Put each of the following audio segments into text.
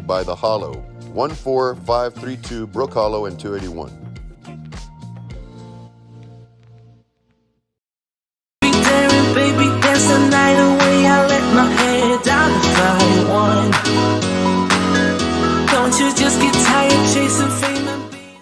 by The Hollow, 14532 Brook Hollow and 281. Baby, dance the night away. I let my head down the fly one. Don't you just get tired chasing fame and being...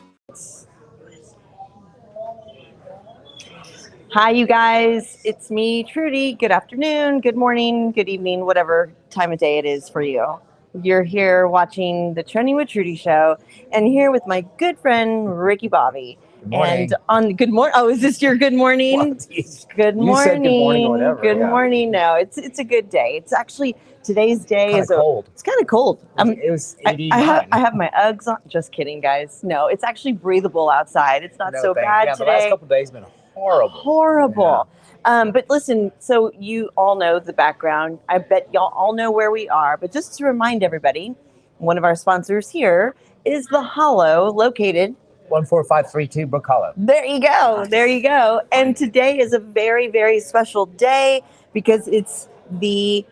Hi, you guys. It's me, Trudy. Good afternoon, good morning, good evening, whatever time of day it is for you. You're here watching the Trending with Trudy show, and here with my good friend Ricky Bobby. And on good morning. Oh, is this your good morning? Good morning. You said good morning or whatever. Good morning. No, it's a good day. It's actually today's day is cold. It's kind of cold. It was 89. I have my Uggs on. Just kidding, guys. No, it's actually breathable outside. It's not so bad today. The last couple of days have been horrible. Horrible. Yeah. But listen, so you all know the background. I bet y'all all know where we are. But just to remind everybody, one of our sponsors here is The Hollow, located 14532 Brook Hollow. There you go. Nice. There you go. And today is a very, very special day because it's the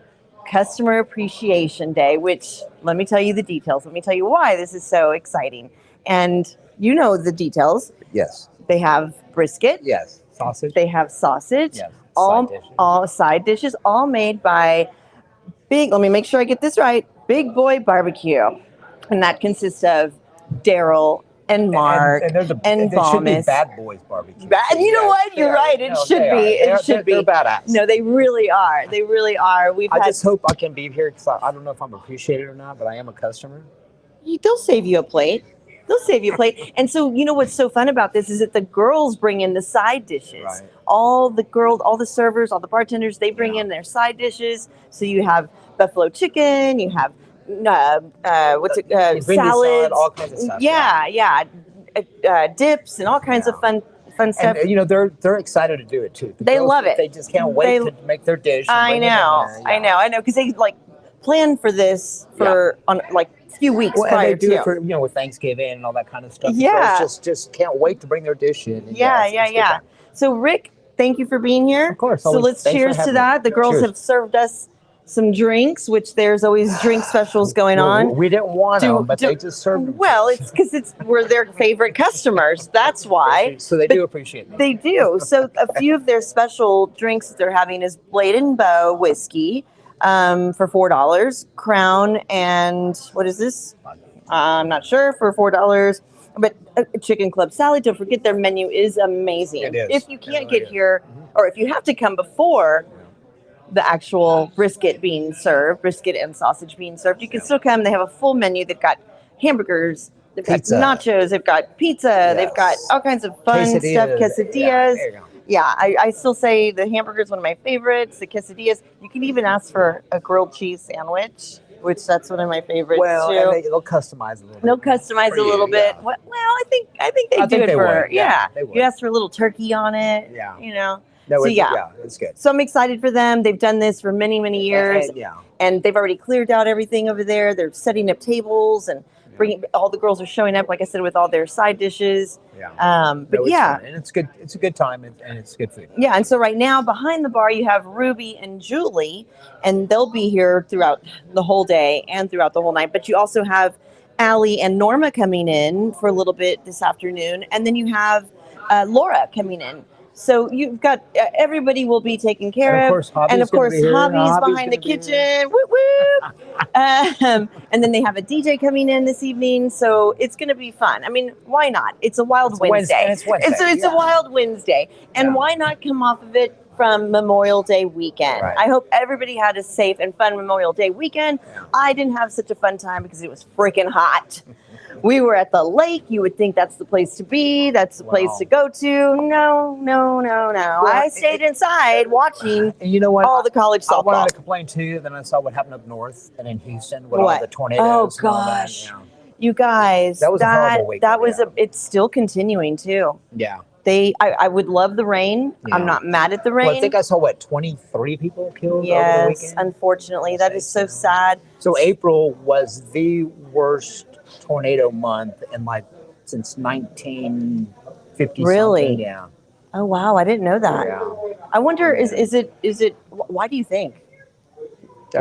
Customer Appreciation Day, which let me tell you the details. Let me tell you why this is so exciting. And you know the details. Yes. They have brisket. Yes. Sausage. They have sausage. Yes. All side dishes, all made by let me make sure I get this right, Big Boy Barbecue. And that consists of Daryl and Mark and Thomas. Bad Boys Barbecue. You know what? You're right. It should be. It should be. They're badass. No, they really are. They really are. I just hope I can be here because I don't know if I'm appreciated or not, but I am a customer. They'll save you a plate. They'll save you a plate. And so, you know what's so fun about this is that the girls bring in the side dishes. Right. All the servers, all the bartenders, they bring in their side dishes. So you have buffalo chicken, you have salads, salad, all kinds of stuff. Dips and all kinds of fun stuff. And, you know, they're excited to do it too. They love it. They just can't wait to make their dish. I know, because they plan for this on a few weeks prior. And they do it for with Thanksgiving and all that kind of stuff. Yeah, just can't wait to bring their dish in. And yeah. So Rick, thank you for being here. Of course. So let's cheers to that. The girls have served us some drinks, which there's always drink specials going on. We didn't want them, but they just served them. Well, it's because we're their favorite customers. That's why. So they do appreciate them. They do. So a few of their special drinks that they're having is Blade and Bow whiskey for $4, Crown, and what is this? I'm not sure, for $4. But a chicken club salad. Don't forget their menu is amazing. It is. If you can't get here, or if you have to come before the actual brisket and sausage being served, you can still come. They have a full menu. They've got hamburgers, they've got nachos, they've got pizza, they've got all kinds of fun stuff, quesadillas. I still say the hamburger is one of my favorites. The quesadillas, you can even ask for a grilled cheese sandwich, which that's one of my favorites too. And they'll customize a little bit. They'll customize a little bit. Well, I think they do it for you ask for a little turkey on it. Yeah. You know. No, it's good. So I'm excited for them. They've done this for many, many years. And they've already cleared out everything over there. They're setting up tables and bringing. All the girls are showing up, like I said, with all their side dishes. And it's good. It's a good time and it's good food. Yeah, and so right now behind the bar you have Ruby and Julie, and they'll be here throughout the whole day and throughout the whole night. But you also have Allie and Norma coming in for a little bit this afternoon, and then you have Laura coming in. So you've got everybody will be taken care of, and of course Hobby's behind the kitchen. Whoop whoop. And then they have a DJ coming in this evening, so it's going to be fun. I mean, why not? It's a wild Wednesday. It's Wednesday. It's a wild Wednesday, and why not come off of it from Memorial Day weekend? Right. I hope everybody had a safe and fun Memorial Day weekend. I didn't have such a fun time because it was freaking hot. We were at the lake. You would think that's the place to be. That's the place to go to. No. Well, I stayed inside watching all the college softball. I wanted to complain too. Then I saw what happened up north and in Houston with all the tornadoes. Oh, gosh. You guys. That was a horrible weekend. It's still continuing too. Yeah. I would love the rain. Yeah. I'm not mad at the rain. Well, I think I saw 23 people killed over the weekend? Unfortunately. That is so sad. So April was the worst tornado month in since 1950. Really? Something. Yeah. Oh wow, I didn't know that. Yeah. I wonder, is it? Why do you think?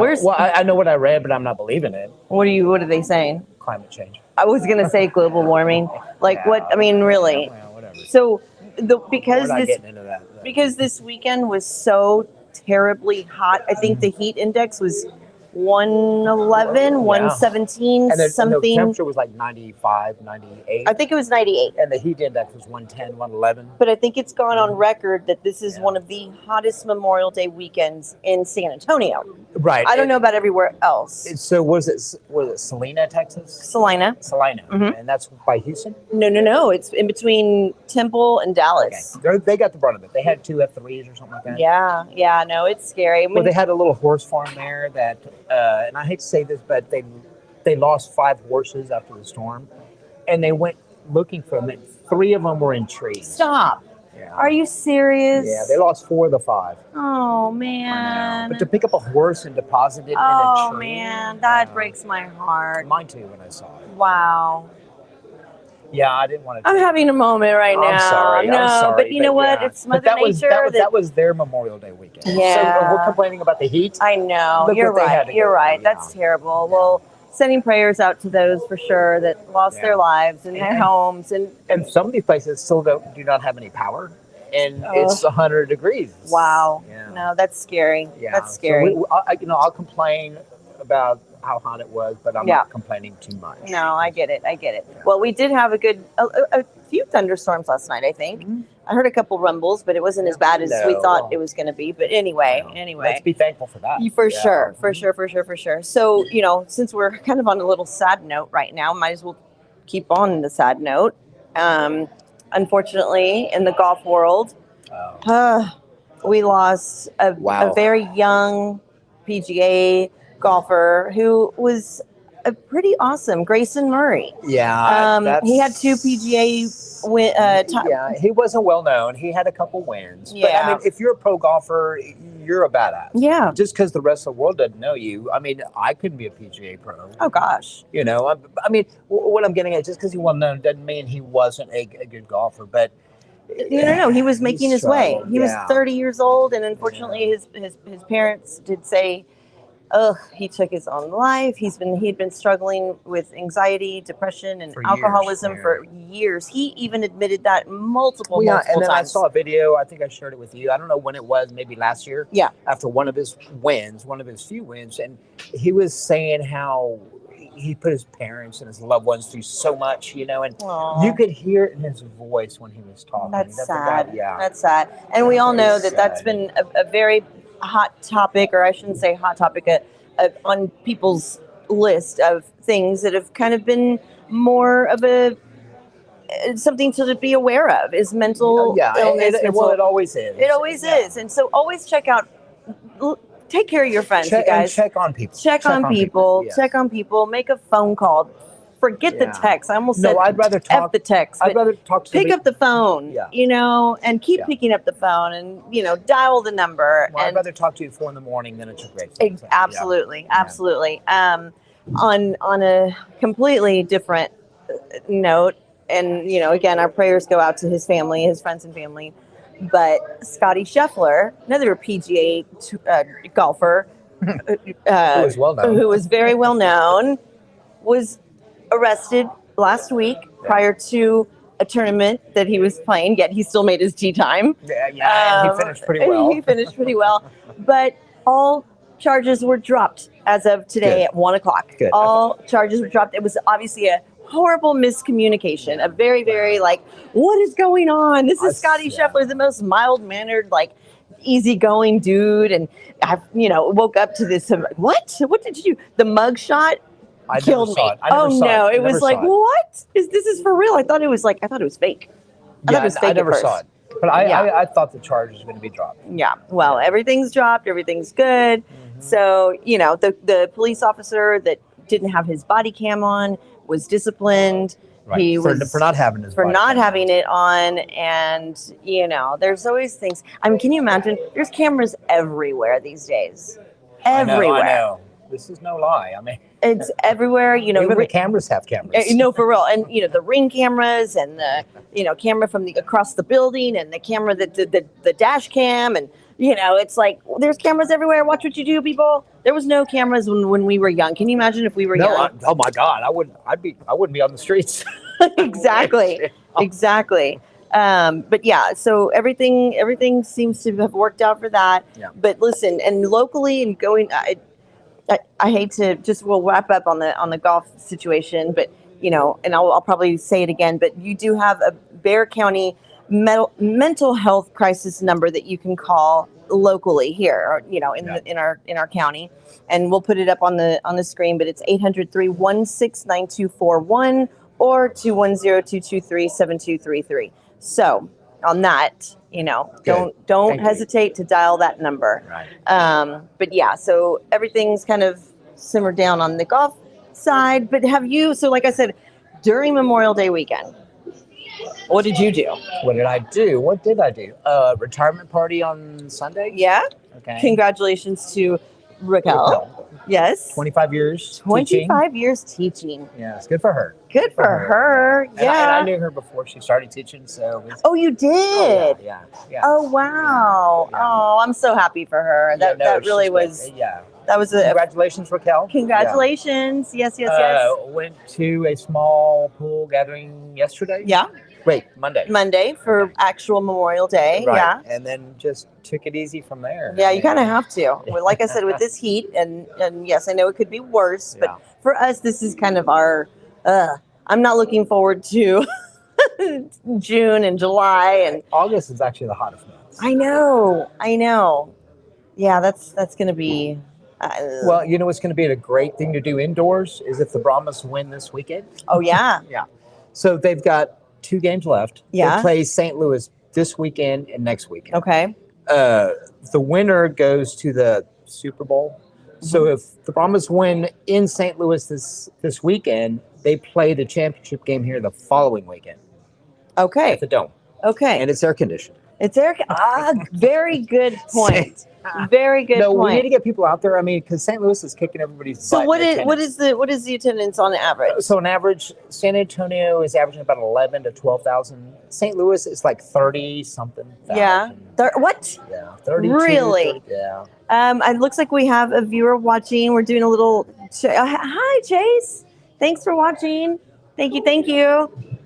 Where's Well, I know what I read, but I'm not believing it. what are they saying? Climate change. I was gonna say global warming. Like Yeah, what? I mean, really. Well, whatever. So We're because not this getting into that. because this weekend was so terribly hot. I think the heat index was 111, 117, And the something. temperature was like 95, 98. I think it was 98. And the heat index was 110, 111. But I think it's gone on record that this is one of the hottest Memorial Day weekends in San Antonio. Right. I don't know about everywhere else. So was it Salina, Texas? Salina. Salina. Mhm. And that's by Houston? No. It's in between Temple and Dallas. Okay. They got the brunt of it. They had 2 F3s or something like that. Yeah. No, it's scary. I mean, Well, they had a little horse farm there that, and I hate to say this, but they lost 5 horses after the storm, and they went looking for them. And 3 of them were in trees. stop. Yeah. Are you serious? Yeah, they lost 4 of the 5. Oh I know. man. But to pick up a horse and deposit it in a Oh tree. man, that breaks my heart. Mine too when I saw it. Wow. Yeah, I didn't want to. I'm having a moment right now. I'm sorry. No, I'm sorry, but you know what? yeah. It's Mother But Nature. that was their Memorial Day weekend. Yeah. So we're complaining about the heat. I know. Look You're what they had right. to You're go right. through, That's yeah. terrible. Well, sending prayers out to those for sure that lost their lives and their And- homes And some of these places still do not have any power, and it's 100 degrees. wow. Yeah. No, that's scary. Yeah. That's scary. So I'll complain about how hot it was, but I'm not complaining too much. No, I get it. Well, we did have a few thunderstorms last night, I think. Mm-hmm. I heard a couple rumbles, but it wasn't as bad as we No. thought it was going to be. But anyway. Let's be thankful for that. For Yeah. sure. So, since we're kind of on a little sad note right now, might as well keep on the sad note. Unfortunately, in the golf world, we lost a very young PGA golfer who was pretty awesome, Grayson Murray. Yeah. He had 2 PGA Yeah, he wasn't well known. He had a couple wins. But I mean, if you're a pro golfer, you're a badass. Yeah. Just because the rest of the world doesn't know you. I mean, I couldn't be a PGA pro. Oh gosh. I mean, what I'm getting at, just because he wasn't known doesn't mean he wasn't a good golfer. But No. He was making his way. struggled, He was 30 years old, and unfortunately, his parents did say, he took his own life. He'd been struggling with anxiety, depression, and alcoholism for years. He even admitted that multiple and then times. I saw a video. I think I shared it with you. I don't know when it was, maybe last year. Yeah. After one of his few wins, and he was saying how he put his parents and his loved ones through so much, and Aww. you could hear it in his voice when he was talking. That's sad. Yeah. That's sad. And we all know that's been a very hot topic, or I shouldn't say hot topic, on people's list of things that have kind of been more of something to be aware of is mental illness. It always is. It always is. And so always take care of your friends, you guys. Check on people. Check on people. Yes. Check on people. Make a phone call. Forget the text. I almost said I'd rather talk. F the text. I'd rather talk to pick somebody. up the phone, and keep picking up the phone and, dial the number. Well, I'd and rather talk to you at 4 a.m. than it's a great thing. Absolutely. On a completely different note, and, again, our prayers go out to his family, his friends and family, but Scotty Scheffler, another PGA golfer, who was very well known, was arrested last week prior to a tournament that he was playing, yet he still made his tee time. And he finished pretty well. But all charges were dropped as of today at 1:00. Good. All charges were dropped. It was obviously a horrible miscommunication, a very, very what is going on? This is Scotty Scheffler, the most mild-mannered, easygoing dude. And I, woke up to this. What did you do? The mug shot killed me. It was like, what? This is for real? I thought it was fake. I thought it was fake I never saw it. But I thought the charges were going to be dropped. Yeah. Well, everything's dropped. Everything's good. Mm-hmm. So, the police officer that didn't have his body cam on was disciplined. Right. He for not having it on. And, there's always things. I mean, can you imagine? There's cameras everywhere these days. Everywhere. I know. This is no lie. I mean, it's everywhere. Even the cameras have cameras. For real. And, the Ring cameras and the, camera from across the building and the camera that the dash cam and, It's like there's cameras everywhere. Watch what you do, people. There was no cameras when we were young. Can you imagine if we were young? Oh my God, I wouldn't be on the streets. Exactly. Exactly. But yeah, so everything seems to have worked out for that. Yeah. But listen, and locally and I hate to we'll wrap up on the golf situation, but and I'll probably say it again, but you do have a Bexar County mental health crisis number that you can call locally here, in our county, and we'll put it up on the screen. But it's 800-316-9241 or 210-223-7233. So on that, don't hesitate to dial that number. Right. But yeah, so everything's kind of simmered down on the golf side. But so like I said, during Memorial Day weekend, what did you do? What did I do? Retirement party on Sunday? Yeah. Okay. Congratulations to Raquel. Yes. 25 years. 25 years teaching. Yeah, it's good for her. Good for her. And Yeah. I knew her before she started teaching, so. Oh, you did? Yeah. Oh, wow. Yeah. Oh, I'm so happy for her. That really was. Yeah. That was Congratulations, Raquel. Congratulations. Yeah. Yes. Went to a small pool gathering yesterday. Yeah. Wait, Monday. Monday for actual Memorial Day. Right. Yeah. And then just took it easy from there. Yeah, you kind of have to. Well, like I said, with this heat, and yes, I know it could be worse, but for us, this is kind of our. I'm not looking forward to June and July, and August is actually the hottest month. I know. Yeah, that's going to be. Well, what's going to be a great thing to do indoors is if the Brahmas win this weekend. Oh yeah. Yeah. So they've got 2 games left. Yeah. They play St. Louis this weekend and next weekend. Okay. The winner goes to the Super Bowl. Mm-hmm. So if the Brahmas win in St. Louis this weekend, they play the championship game here the following weekend. Okay. At the Dome. Okay. And it's air conditioned. It's air. Very good point. Very good point. No, we need to get people out there. I mean, because St. Louis is kicking everybody's butt. So what is the attendance on average? So on average, San Antonio is averaging about 11 to 12,000. St. Louis is like 30 something. Yeah. What? Yeah. 32. Really? 30, yeah. It looks like we have a viewer watching. We're doing a little. Hi, Chase. Thanks for watching. Thank you.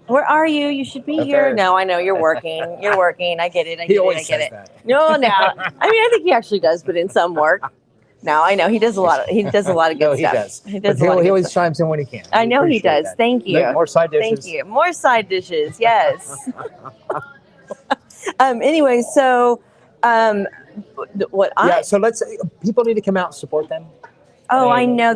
Where are you? You should be here. There. No, I know you're working. You're working. I get it. He always says that. No. I mean, I think he actually does put in some work. No, I know he does a lot of good stuff. He does. He always chimes in when he can. I know he does. That. Thank you. More side dishes. Thank you. More side dishes. Yes. Anyway, so so people need to come out and support them. Oh, I know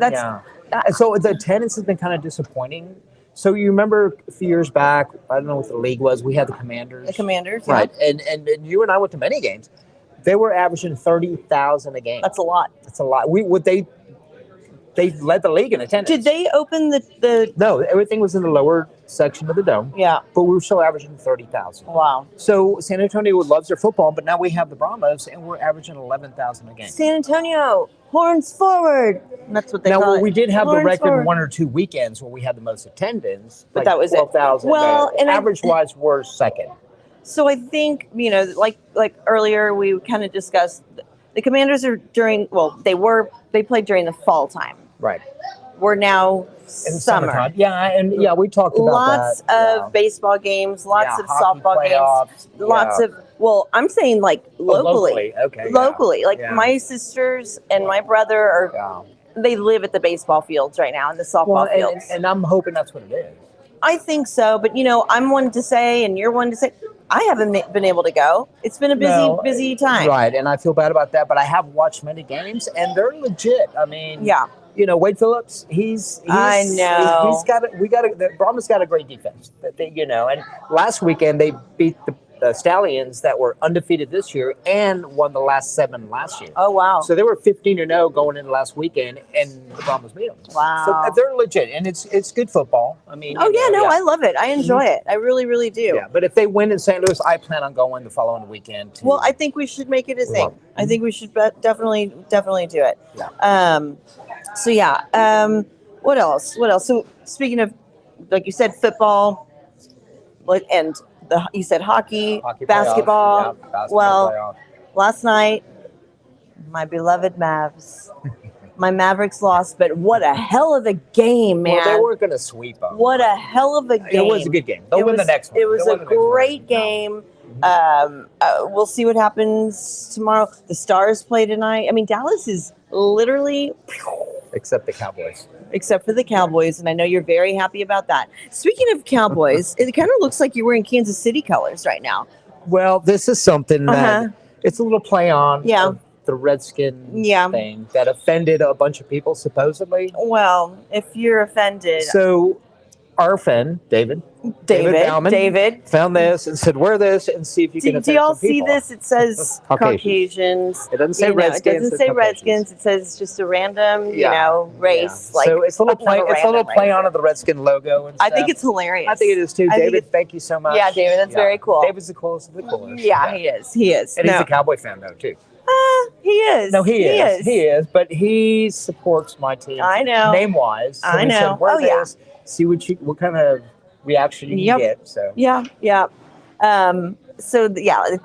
And so the attendance has been kind of disappointing. So you remember a few years back, I don't know what the league was, we had the Commanders. Right. And you and I went to many games. They were averaging 30,000 a game. That's a lot. They led the league in attendance. Did they open the No, everything was in the lower section of the dome. Yeah. But we were still averaging 30,000. Wow. So San Antonio loves their football, but now we have the Brahmas, and we're averaging 11,000 a game. San Antonio, horns forward. That's what they call it. We did have the Horns record forward. 1 or 2 weekends where we had the most attendance. But that was it. 12,000. Well, and average-wise, we're second. So I think, like earlier we kind of discussed, the Commanders are they played during the fall time. Right. We're now In summer. summertime. Yeah, we talked about Lots that. of baseball games, lots of hockey softball playoffs, games, lots of, I'm saying like locally. Okay. Locally. Like Yeah. my sisters and my brother they live at the baseball fields right now and the softball fields. And I'm hoping that's what it is. I think so, but I'm one to say, and you're one to say, I haven't been able to go. It's been a busy time. Right, and I feel bad about that, but I have watched many games, and they're legit. I mean, Wade Phillips, I know. The Brahmas got a great defense. And last weekend they beat the Stallions that were undefeated this year and won the last 7 last year. Oh, wow. So they were 15-0 going into last weekend, and the Brahmas beat them. Wow. So they're legit, and it's good football. I mean, I love it. I enjoy it. I really, really do. Yeah, but if they win in St. Louis, I plan on going the following weekend. Well, I think we should make it a thing. I think we should definitely do it. Yeah. What else? So speaking of, like you said, football, and you said hockey, basketball. Playoff. Yeah, basketball playoff. last night, my beloved Mavs. My Mavericks lost, but what a hell of a game, man. Well, they weren't going to sweep them. What a hell of a game. It was a good game. They'll win the next one. It was a great game. We'll see what happens tomorrow. The Stars play tonight. I mean, Dallas is literally... Except the Cowboys. Except for the Cowboys, and I know you're very happy about that. Speaking of Cowboys, it kind of looks like you're wearing Kansas City colors right now. Well, this is something that it's a little play on of the Redskin thing that offended a bunch of people, supposedly. Well, if you're offended. So our friend, David Bauman, found this and said, wear this and see if you can offend Do y'all some people. see this? It says Caucasians. It doesn't say Redskins. It doesn't say Redskins. It says just a random, race. Yeah. Like, so it's a little play on of the Redskin logo. And I think it's hilarious. I think it is too. David, thank you so much. Yeah, David, that's very cool. David's the coolest of the coolest. Yeah, he is. He is. And he's a Cowboy fan, though, too. He is. No, he is. But he supports my team. I know. Name-wise. So I know. Said, see what kind of reaction you can get. So yeah.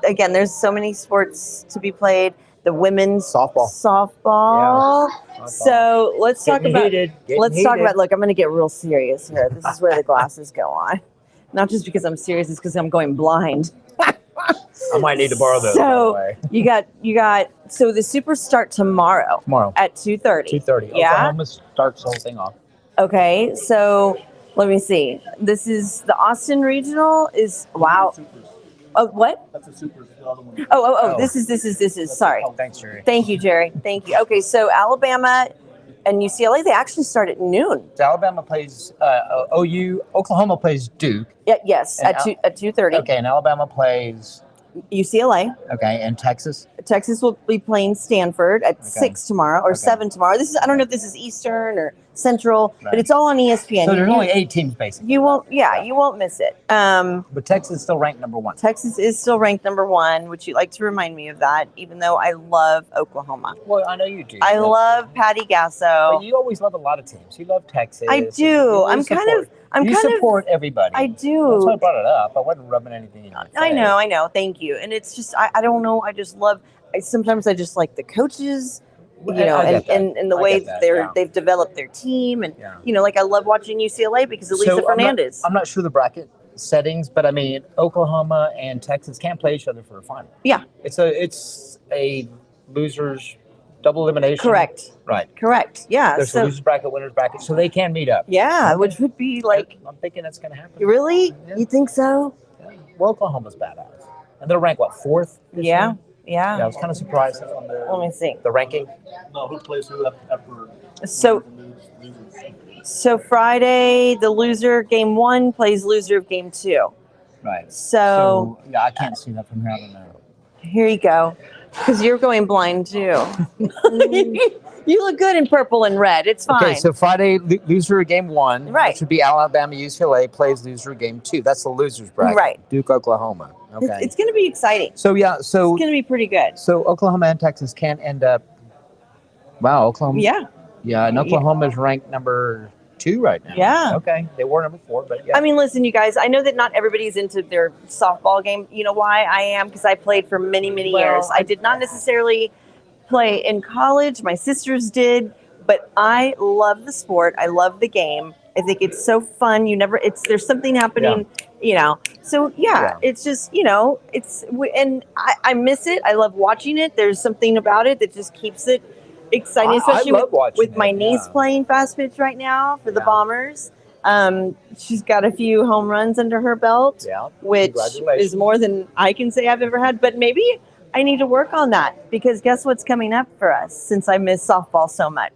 Again, there's so many sports to be played. The women's softball. Yeah. So let's talk about. Look, I'm going to get real serious here. This is where the glasses go on. Not just because I'm serious, it's because I'm going blind. I might need to borrow those. So by the way. you got. So the Supers start tomorrow. At 2:30. 2:30. Yeah. Oklahoma starts the whole thing off. Okay, so let me see. This is the Austin Regional. Wow. Oh, what? That's a super. Oh. This is. Sorry. Oh, thanks, Jerry. Thank you, Jerry. Thank you. Okay, so Alabama and UCLA, they actually start at noon. So Alabama plays Oklahoma plays Duke. Yes, at 2:30. Okay, and Alabama plays UCLA. Okay, and Texas. Texas will be playing Stanford at 6 tomorrow or 7 tomorrow. I don't know if this is Eastern or Central, but it's all on ESPN. So there's only 8 teams basically. You won't miss it. But Texas is still ranked number 1. Texas is still ranked number 1, which you like to remind me of that, even though I love Oklahoma. Well, I know you do. I love Patty Gasso. But you always love a lot of teams. You love Texas. I do. You support everybody. I do. That's why I brought it up. I wasn't rubbing anything in. I know. Thank you. And it's just, I don't know. I just love, sometimes I just like the coaches, and the way they've developed their team. And, I love watching UCLA because of Lisa Fernandez. I'm not sure the bracket settings, but I mean, Oklahoma and Texas can't play each other for a final. Yeah. It's a losers double elimination. Correct. Right. Correct. Yeah. There's a losers bracket, winners bracket, so they can meet up. Yeah, which would be like. I'm thinking that's going to happen. Really? Yeah. You think so? Yeah. Well, Oklahoma's badass, and they're ranked 4th? Yeah. Yeah, I was kind of surprised on Let me see the ranking. No, who plays who after? So Friday, the loser game 1 plays loser of game 2. Right. So yeah, I can't see that from here. I don't know. Here you go. Because you're going blind too. You look good in purple and red. It's fine. Okay, so Friday, loser of game 1, right, which would be Alabama, UCLA, plays loser of game 2. That's the losers bracket. Right. Duke, Oklahoma. Okay. It's going to be exciting. So it's going to be pretty good. So Oklahoma and Texas can end up. Wow, Oklahoma. Yeah. Yeah, and Oklahoma is ranked number 2 right now. Yeah. Okay, they were number 4, but yeah. I mean, listen, you guys. I know that not everybody's into their softball game. You know why I am? Because I played for many, many years. I did not necessarily play in college. My sisters did, but I love the sport. I love the game. I think it's so fun. There's something happening. So it's just, and I miss it. I love watching it. There's something about it that just keeps it exciting, especially with my niece playing fast pitch right now for the Bombers. She's got a few home runs under her belt, which is more than I can say I've ever had. But maybe I need to work on that, because guess what's coming up for us since I miss softball so much?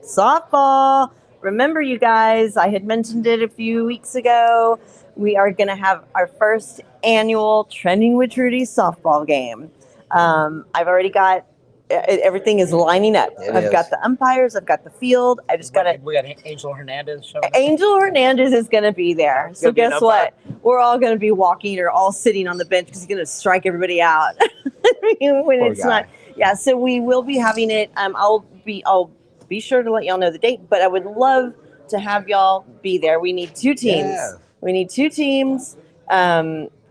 Softball. Remember, you guys, I had mentioned it a few weeks ago. We are going to have our first annual Trending with Trudy softball game. I've already got everything is lining up. I've got the umpires. I've got the field. I just got to. We got Angel Hernandez showing up. Angel Hernandez is going to be there. So guess what? We're all going to be walking or all sitting on the bench because he's going to strike everybody out when it's not. Yeah. So we will be having it. I'll be sure to let y'all know the date, but I would love to have y'all be there. We need 2 teams. Yeah. We need 2 teams.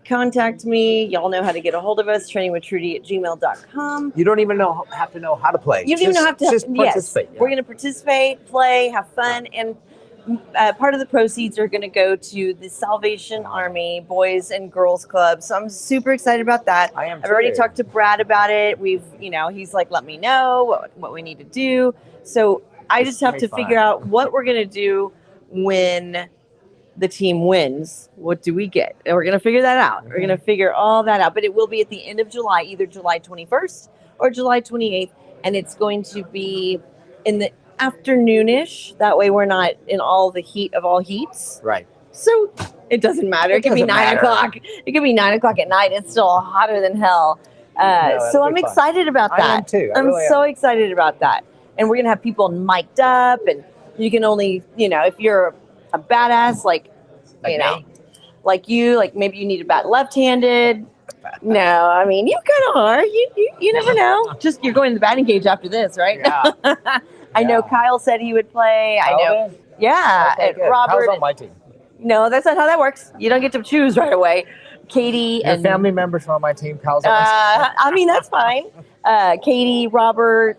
contact me. Y'all know how to get a hold of us, trainingwithtrudy@gmail.com. You don't even have to know how to play. You don't even have to. Just Yes, participate. Yeah. we're going to participate, play, have fun, and part of the proceeds are going to go to the Salvation Army Boys and Girls Club. So I'm super excited about that. I am I've already too. talked to Brad about it. He's like, let me know what we need to do. So I just have to figure out what we're going to do when the team wins. What do we get? And we're going to figure that out. We're going to figure all that out. But it will be at the end of July, either July 21st or July 28th. And it's going to be in the afternoonish. That way we're not in all the heat of all heats. Right. So it doesn't matter. It could be 9 o'clock. It could be 9 o'clock at night. It's still hotter than hell. So I'm excited about that. I am too. I'm so excited about that. And we're going to have people mic'd up, and you can only, if you're a badass, like maybe you need a bat left-handed. No, I mean, you kind of are. You never know. Just you're going to the batting cage after this, right? Yeah. I know Kyle said he would play. I know. Yeah. Okay, and Robert. Kyle's on my team. No, that's not how that works. You don't get to choose right away. Katie Your and family members are on my team. Kyle's on my team. I mean, that's fine. Katie, Robert,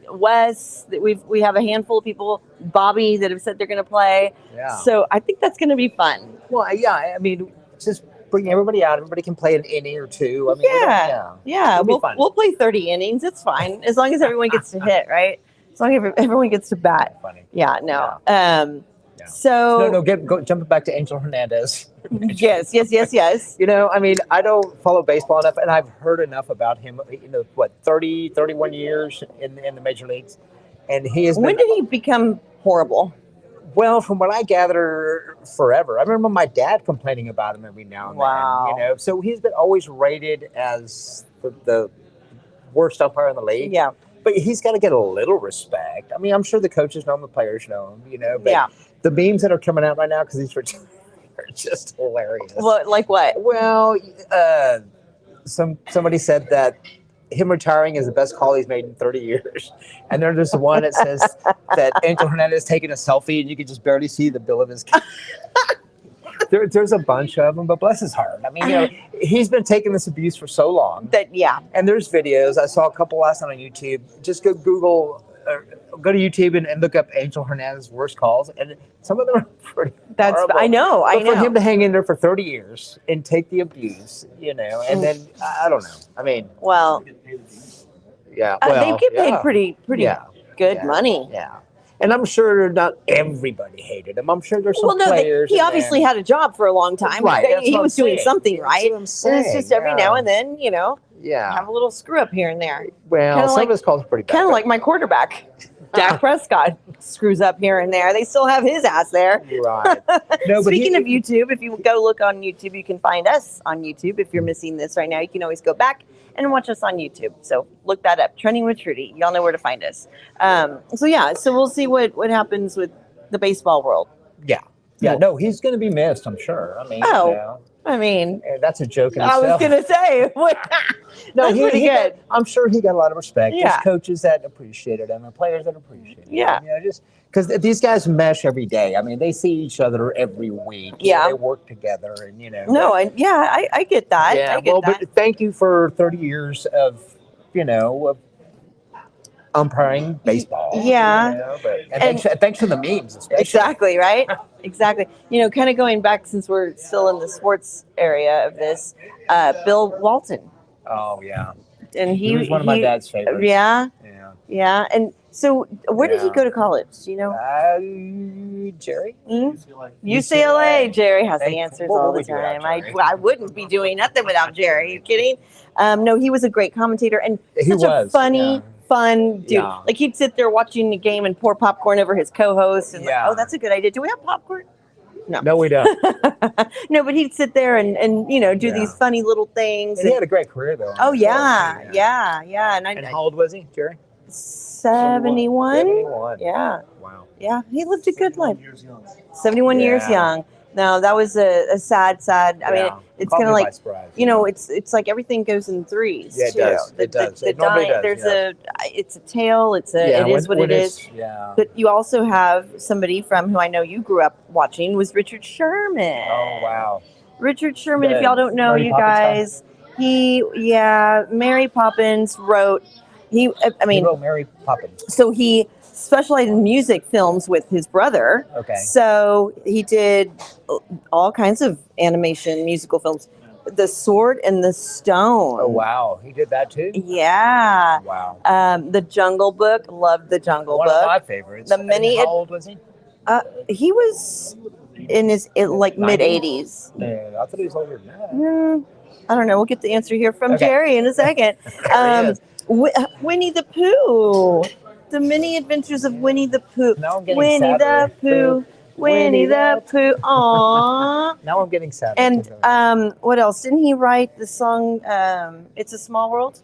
Wes. We have a handful of people. Bobby that have said they're going to play. Yeah. So I think that's going to be fun. Well, yeah. I mean, just bring everybody out. Everybody can play an inning or two. I mean, yeah. It'll be fun. We'll play 30 innings. It's fine as long as everyone gets to hit, right? As long as everyone gets to bat. Funny. Yeah. No. Yeah. So Jumping back to Angel Hernandez. yes. I mean, I don't follow baseball enough, and I've heard enough about him. 31 years in the major leagues, and he has. When did he become horrible? Well, from what I gather, forever. I remember my dad complaining about him every now and then. So he's been always rated as the worst umpire in the league. Yeah. But he's got to get a little respect. I mean, I'm sure the coaches know him, the players know him, But the memes that are coming out right now, because he's retired, are just hilarious. What? Like what? Well, somebody said that him retiring is the best call he's made in 30 years. And there's one that says that Angel Hernandez taking a selfie and you can just barely see the bill of his There's a bunch of them, but bless his heart. I mean, he's been taking this abuse for so long. And there's videos. I saw a couple last night on YouTube. Just go Google, go to YouTube and look up Angel Hernandez's worst calls, and some of them are pretty horrible. I know. For him to hang in there for 30 years and take the abuse, and then I don't know. I mean, well, yeah, they get paid pretty good money. Yeah. And I'm sure not everybody hated him. I'm sure there's some players. He obviously had a job for a long time. Right. He was doing something right. That's what I'm saying. And it's just every now and then, Yeah. have a little screw up here and there. Well, some of his calls are pretty bad. Kind of like my quarterback, Dak Prescott, screws up here and there. They still have his ass there. Right. No, Speaking of YouTube, if you go look on YouTube, you can find us on YouTube. If you're missing this right now, you can always go back and watch us on YouTube. So look that up. Trending with Trudy. Y'all know where to find us. So we'll see what happens with the baseball world. Yeah. Yeah. No, he's going to be missed, I'm sure. I mean, I mean, that's a joke in I itself. was going to say, that's pretty good. I'm sure he got a lot of respect. Yeah. There's coaches that appreciated him and players that appreciated him. Yeah. Just because these guys mesh every day. I mean, they see each other every week. Yeah. They work together and, No, I get that. Yeah. I get that. But thank you for 30 years of, of umpiring baseball. Yeah. Thanks for the memes, especially. Exactly, right? Exactly. Kind of going back, since we're still in the sports area of this, Bill Walton. Oh, yeah. And he was one of my dad's favorites. Yeah. And so where did he go to college? Do you know? Jerry? UCLA. Jerry has the answers all the time. I wouldn't be doing nothing without Jerry. Are you kidding? No, he was a great commentator and such a funny, fun dude. Yeah. Like he'd sit there watching the game and pour popcorn over his co-host. And oh, that's a good idea. Do we have popcorn? No, we don't. No, but he'd sit there and do these funny little things. And he had a great career though. Oh yeah. And how old was he, Jerry? 71. 71. Yeah. Wow. Yeah, he lived a good life. 71 years young. No, that was a sad. I mean, it's kind of like, it's like everything goes in threes. Yeah, it does. It does. It normally does. It's a tale. It is what it is. Yeah. But you also have somebody from who I know you grew up watching was Richard Sherman. Oh wow. Richard Sherman, if y'all don't know, Mary you Poppins guys, Mary Poppins wrote, he wrote Mary Poppins. So he specialized in music films with his brother. Okay. So he did all kinds of animation musical films. The Sword and the Stone. Oh, wow. He did that too? Yeah. Wow. The Jungle Book. Loved the Jungle Book. One of my favorites. The mini. How old was he? He was in his mid 80s. Yeah, I thought he was older than that. I don't know. We'll get the answer here from Okay. Jerry in a second. Winnie the Pooh. The Many Adventures of Winnie the Pooh. Now I'm getting Winnie sadder. the Pooh. Winnie the Pooh. Aww. Now I'm getting sad. And what else? Didn't he write the song It's a Small World?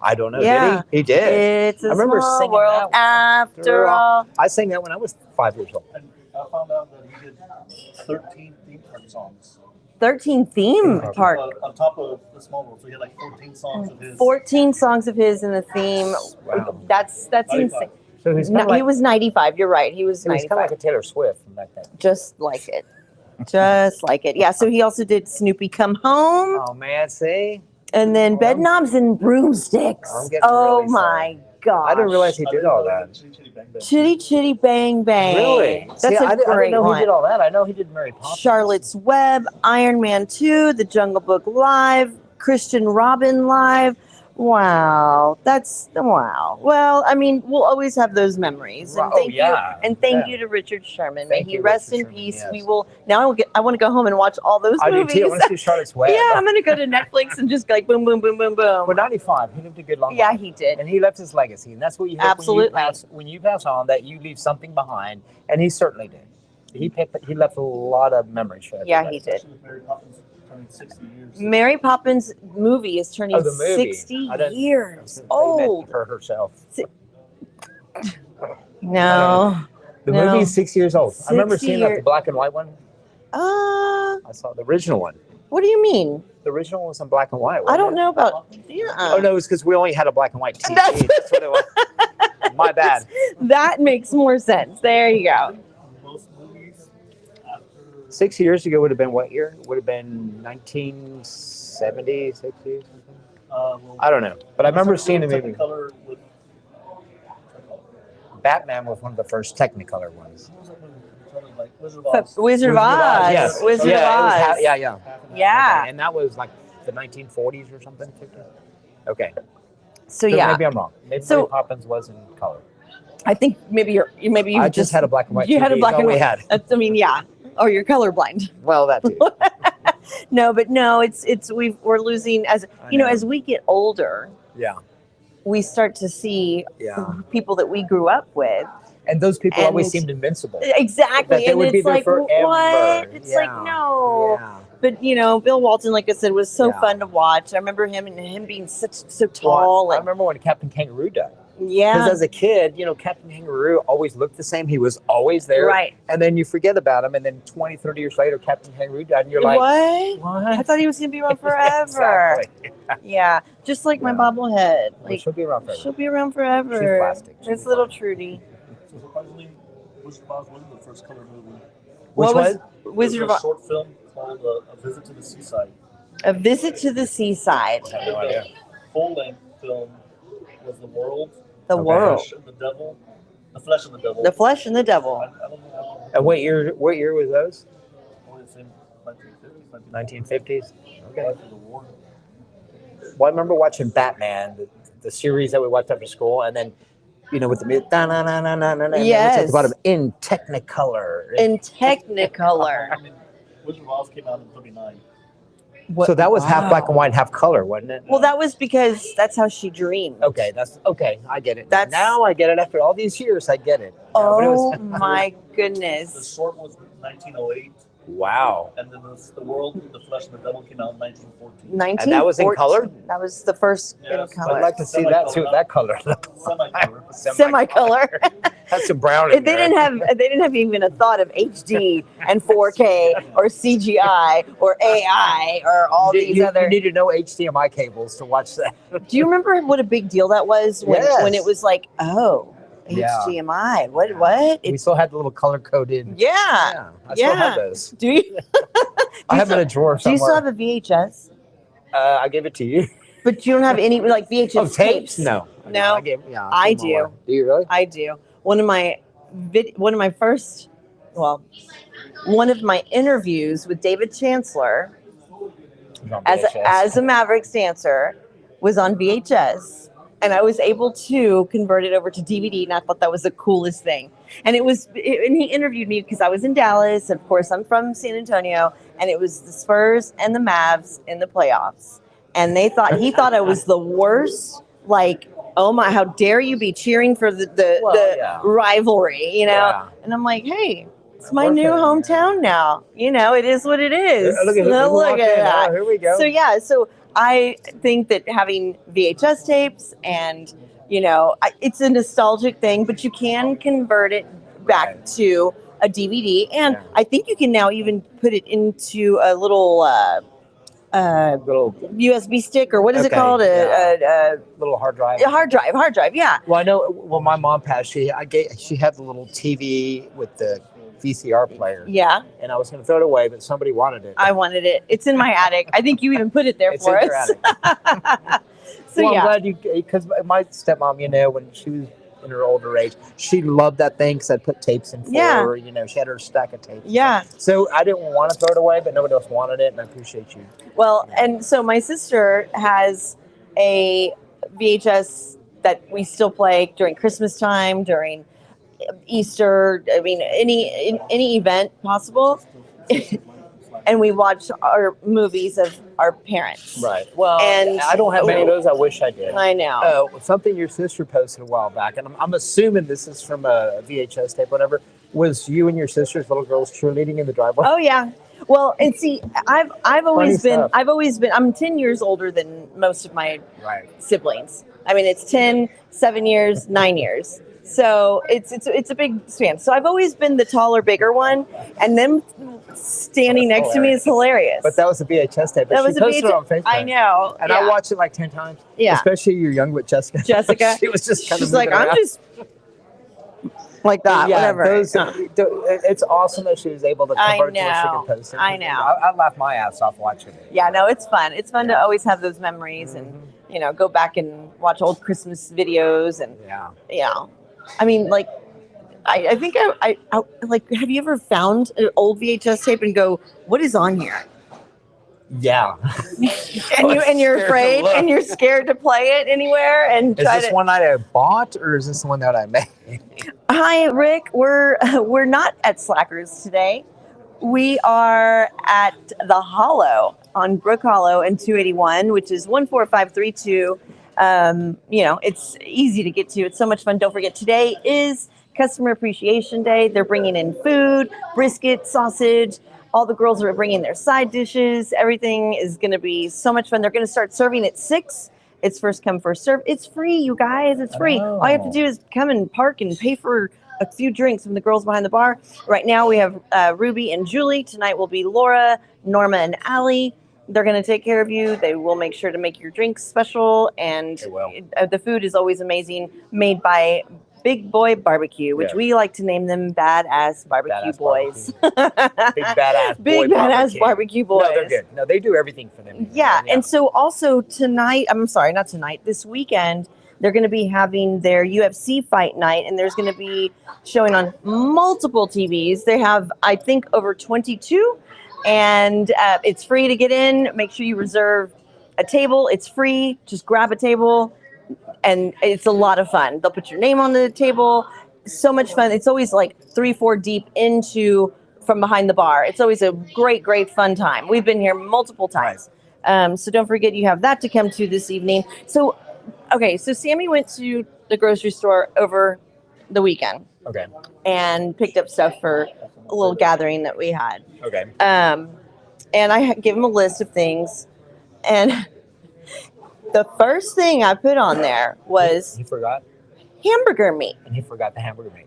I don't know. Yeah. Did he? He did. It's a I remember small singing world that after all. I sang that when I was 5 years old. And I found out that he did 13 theme park songs. 13 theme park. On top of the Small World, so he had like 14 songs of his. 14 songs of his in the theme. Wow. That's 95. insane. So he's No, he was 95. You're right. He was kind 95. of like a Taylor Swift from back then. Just like it. Just like it. Yeah. So he also did Snoopy Come Home, Oh man, see, and then Bedknobs and Broomsticks. I'm getting Oh really my gosh. I didn't realize he did all that. Chitty Chitty Bang Bang. Really? That's See, a I didn't great know one. he did all that. I know he did Mary Poppins. Charlotte's Web, Iron Man 2, The Jungle Book Live, Christian Robin Live. Wow. Wow. Well, I mean, we'll always have those memories. And thank you. And thank you to Richard Sherman. May he rest in peace. Yes. We will now I want to go home and watch all those I do movies. too. I want to see Charlotte's Web. Yeah, I'm gonna go to Netflix and just like boom, boom, boom, boom, boom. We're 95. He lived a good long life. Yeah, he did. And he left his legacy. And that's what you hope Absolutely. when you pass on, that you leave something behind. And he certainly did. He left a lot of memories for Yeah, everybody. he did. Mary Poppins turning 60 years. Mary Poppins movie is turning Oh, the movie. 60 I didn't- years They old. meant her herself. No. The No. movie is 6 years old. I remember 60 seeing like the years. black and white one. Uh, I saw the original one. what do you mean? The original was in black and white. I wasn't don't it? know about. Yeah. Oh no, it's because we only had a black and white TV. That's- That's what it was. My bad. That makes more sense. There you go. Most movies after 6 years ago would have been what year? Would have been 1970, 60 or something. I don't know, but I remember seeing the movie. Technicolor with Batman was one of the first Technicolor ones. what was that movie? Like Wizard of Oz. Wizard of Oz. Yes. Wizard yeah, of it was Oz. yeah. Yeah. Okay, and that was like the 1940s or something. 50s? Okay. So yeah, Maybe I'm wrong. Maybe So- Mary Poppins was in color. I think maybe you I just had a black and white. You TV, had a black is all and we white. had. I mean, yeah. Or you're colorblind. Well, that too. No, but no, we're losing as I know. as we get older, Yeah. we start to see Yeah. people that we grew up with. And those people always And- seemed invincible. Exactly. That they and would it's be there like, forever. what? It's Yeah. like, no. Yeah. But Bill Walton, like I said, was so Yeah. fun to watch. I remember him being so Well, tall. I And remember when Captain Kangaroo died. yeah. Because as a kid, Captain Kangaroo always looked the same. He was always there. Right. And then you forget about him. And then 20, 30 years later, Captain Kangaroo died. And you're like, what? what? I thought he was going to be around forever. Exactly. Yeah. Just like my Yeah. bobblehead. Well, Like, she'll be around forever. she'll be around forever. She's plastic. She'll It's be little fine. Trudy. So surprisingly, Wizard of Oz wasn't the first color movie. What was Wizard There's of a Oz? short film called A Visit to the Seaside. A Visit to the Seaside. I have no idea. Full-length film was The World, The Okay. World. Flesh and the Devil, The Flesh and the Devil. The Flesh and the Devil. I don't know. And what year was those? I want to say 1950s, 1950s. Okay. After the war. Well, I remember watching Batman, the series that we watched after school, and then, with the music, Yes. at the bottom in Technicolor. In Technicolor. I mean, Wizard of Oz came out in 39. So that was half black Wow. and white, half color, wasn't it? Well, that was because that's how she dreamed. Okay, that's okay. I get it. That's- Now I get it. After all these years, I get it. No, but it Oh was- my The goodness. short was 1908, Wow. and then the World, The Flesh and the Devil came out in 1914. 1914. And that was in color? That was the first Yes. in I'd color. like to see that too. That color. Semi-color. Semi-color. That's some brown. They in there. didn't have even a thought of HD and 4K or CGI or AI or all these you other. need to know HDMI cables to watch that. Do you remember what a big deal that was when Yes. it was like, oh, Yeah. HDMI. What? We still had the little color coded. Yeah. I still have those. Do you? I have it in a drawer Do you somewhere. still have a VHS? I gave it to you. But you don't have any like VHS Oh, tapes? No. No. I do. More. Do you really? I do. One of my interviews with David Chancellor as a Mavericks dancer was on VHS, and I was able to convert it over to DVD, and I thought that was the coolest thing. And and he interviewed me because I was in Dallas, and of course I'm from San Antonio, and it was the Spurs and the Mavs in the playoffs, and he thought I was the worst. Like, oh my, how dare you be cheering for the rivalry, you know? Yeah. And I'm like, hey, it's my new hometown now. You know, it is what it is. Look at that. Oh, here we go. So I think that having VHS tapes and, you know, it's a nostalgic thing, but you can convert it back to a DVD. And I think you can now even put it into a little USB stick, or what is it called? A little hard drive. A hard drive. Yeah. Well, I know. Well, my mom passed. She had the little TV with the VCR player. Yeah. And I was going to throw it away, but somebody wanted it. I wanted it. It's in my attic. I think you even put it there for us. So I'm glad because my stepmom, you know, when she was in her older age, she loved that thing because I'd put tapes in for her. You know, she had her stack of tapes. Yeah. So I didn't want to throw it away, but nobody else wanted it, and I appreciate you. Well, and so my sister has a VHS that we still play during Christmas time, during Easter. I mean, any event possible. And we watch our movies of our parents. Right. Well, and I don't have many of those. I wish I did. I know. Something your sister posted a while back, and I'm assuming this is from a VHS tape, whatever, was you and your sister's little girls cheerleading in the driveway. Oh, yeah. Well, and see, I've always been, I'm 10 years older than most of my siblings. I mean, it's 10, 7 years, 9 years. So it's a big span. So I've always been the taller, bigger one, and them standing next to me is hilarious. But that was a VHS tape. That was posted it on Facebook. I know. And I watched it like 10 times. Yeah. Especially you're young with Jessica. She was just kind of she's like, around. I'm just like that, whatever. It's awesome that she was able to convert to where she could post it. I know. I laughed my ass off watching it. Yeah, no, it's fun. It's fun to always have those memories and, you know, go back and watch old Christmas videos and, I mean, like, I think I like, have you ever found an old VHS tape and go, what is on here? Yeah. and you're afraid and you're scared to play it anywhere. And is this one that I bought, or is this the one that I made? Hi, Rick. We're not at Slackers today. We are at the Hollow on Brook Hollow and 281, which is 14532. You know, it's easy to get to. It's so much fun. Don't forget, today is Customer Appreciation Day. They're bringing in food, brisket, sausage. All the girls are bringing their side dishes. Everything is going to be so much fun. They're going to start serving at 6. It's first come, first serve. It's free, you guys. It's free. All you have to do is come and park and pay for a few drinks from the girls behind the bar. Right now we have Ruby and Julie. Tonight will be Laura, Norma, and Allie. They're going to take care of you. They will make sure to make your drinks special. And the food is always amazing, made by Big Boy Barbecue, which we like to name them Badass Barbecue Boys. Big Badass Barbecue Boys. No, they're good. No, they do everything for them. Yeah. And so also tonight, I'm sorry, not tonight, this weekend, they're going to be having their UFC fight night, and there's going to be showing on multiple TVs. They have, I think, over 22, and it's free to get in. Make sure you reserve a table. It's free. Just grab a table. And it's a lot of fun. They'll put your name on the table. So much fun. It's always like 3-4 deep from behind the bar. It's always a great, great fun time. We've been here multiple times. So don't forget you have that to come to this evening. So, okay, so Sammy went to the grocery store over the weekend. Okay. And picked up stuff for a little gathering that we had. Okay. And I gave him a list of things. And the first thing I put on there was... He forgot? Hamburger meat. And he forgot the hamburger meat.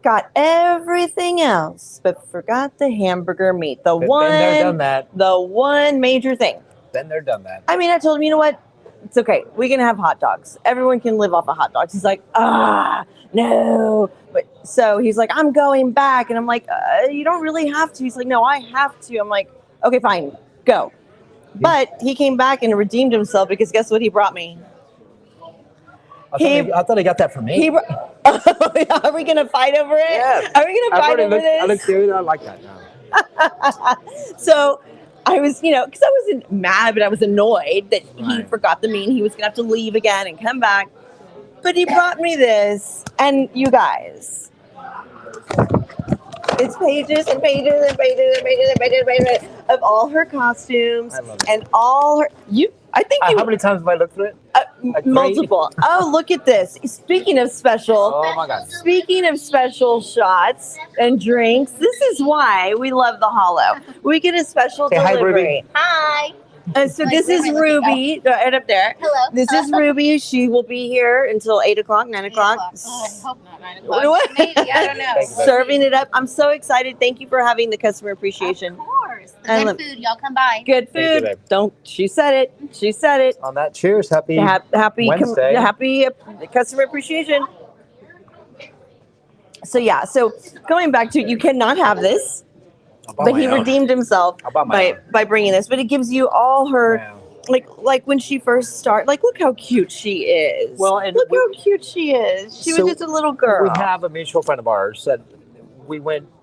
Got everything else, but forgot the hamburger meat. Been there, done that. The one major thing. Been there, done that. I mean, I told him, you know what? it's okay. We can have hot dogs. Everyone can live off of hot dogs. He's like, no. But so he's like, I'm going back. And I'm like, you don't really have to. He's like, no, I have to. I'm like, okay, fine, go. But he came back and redeemed himself because guess what he brought me? I thought he got that from me. Are we going to fight over it? Yes. Are we going to fight over this? I looked through it. I like that now. So I was, because I wasn't mad, but I was annoyed that he forgot the mean. He was going to have to leave again and come back. But he brought me this. And you guys, it's pages and pages and pages and pages and pages and pages of all her costumes. I love it. And all her, I think how many times have I looked through it? Multiple. Oh, look at this. Speaking of special. Oh my God. Speaking of special shots and drinks, this is why we love the Hollow. We get a special Say hi, delivery. Ruby. Hi. So this is Ruby, right up there. Hello. This is Ruby. She will be here until 8 o'clock, 9 o'clock. Oh, I hope not 9 o'clock. What? Maybe, I don't know. Serving it up. I'm so excited. Thank you for having the customer appreciation. Of course. I Good love- food. Y'all come by. Good Thank you, food. babe. Don't. She said it. She said it. On that, cheers. Happy Happy Wednesday. customer appreciation. So yeah, so going back to, you cannot have this, but he redeemed himself by bringing this. But it gives you all her, like when she first started, like look how cute she is. Well, and look how cute she is. She was just a little girl. We have a mutual friend of ours that we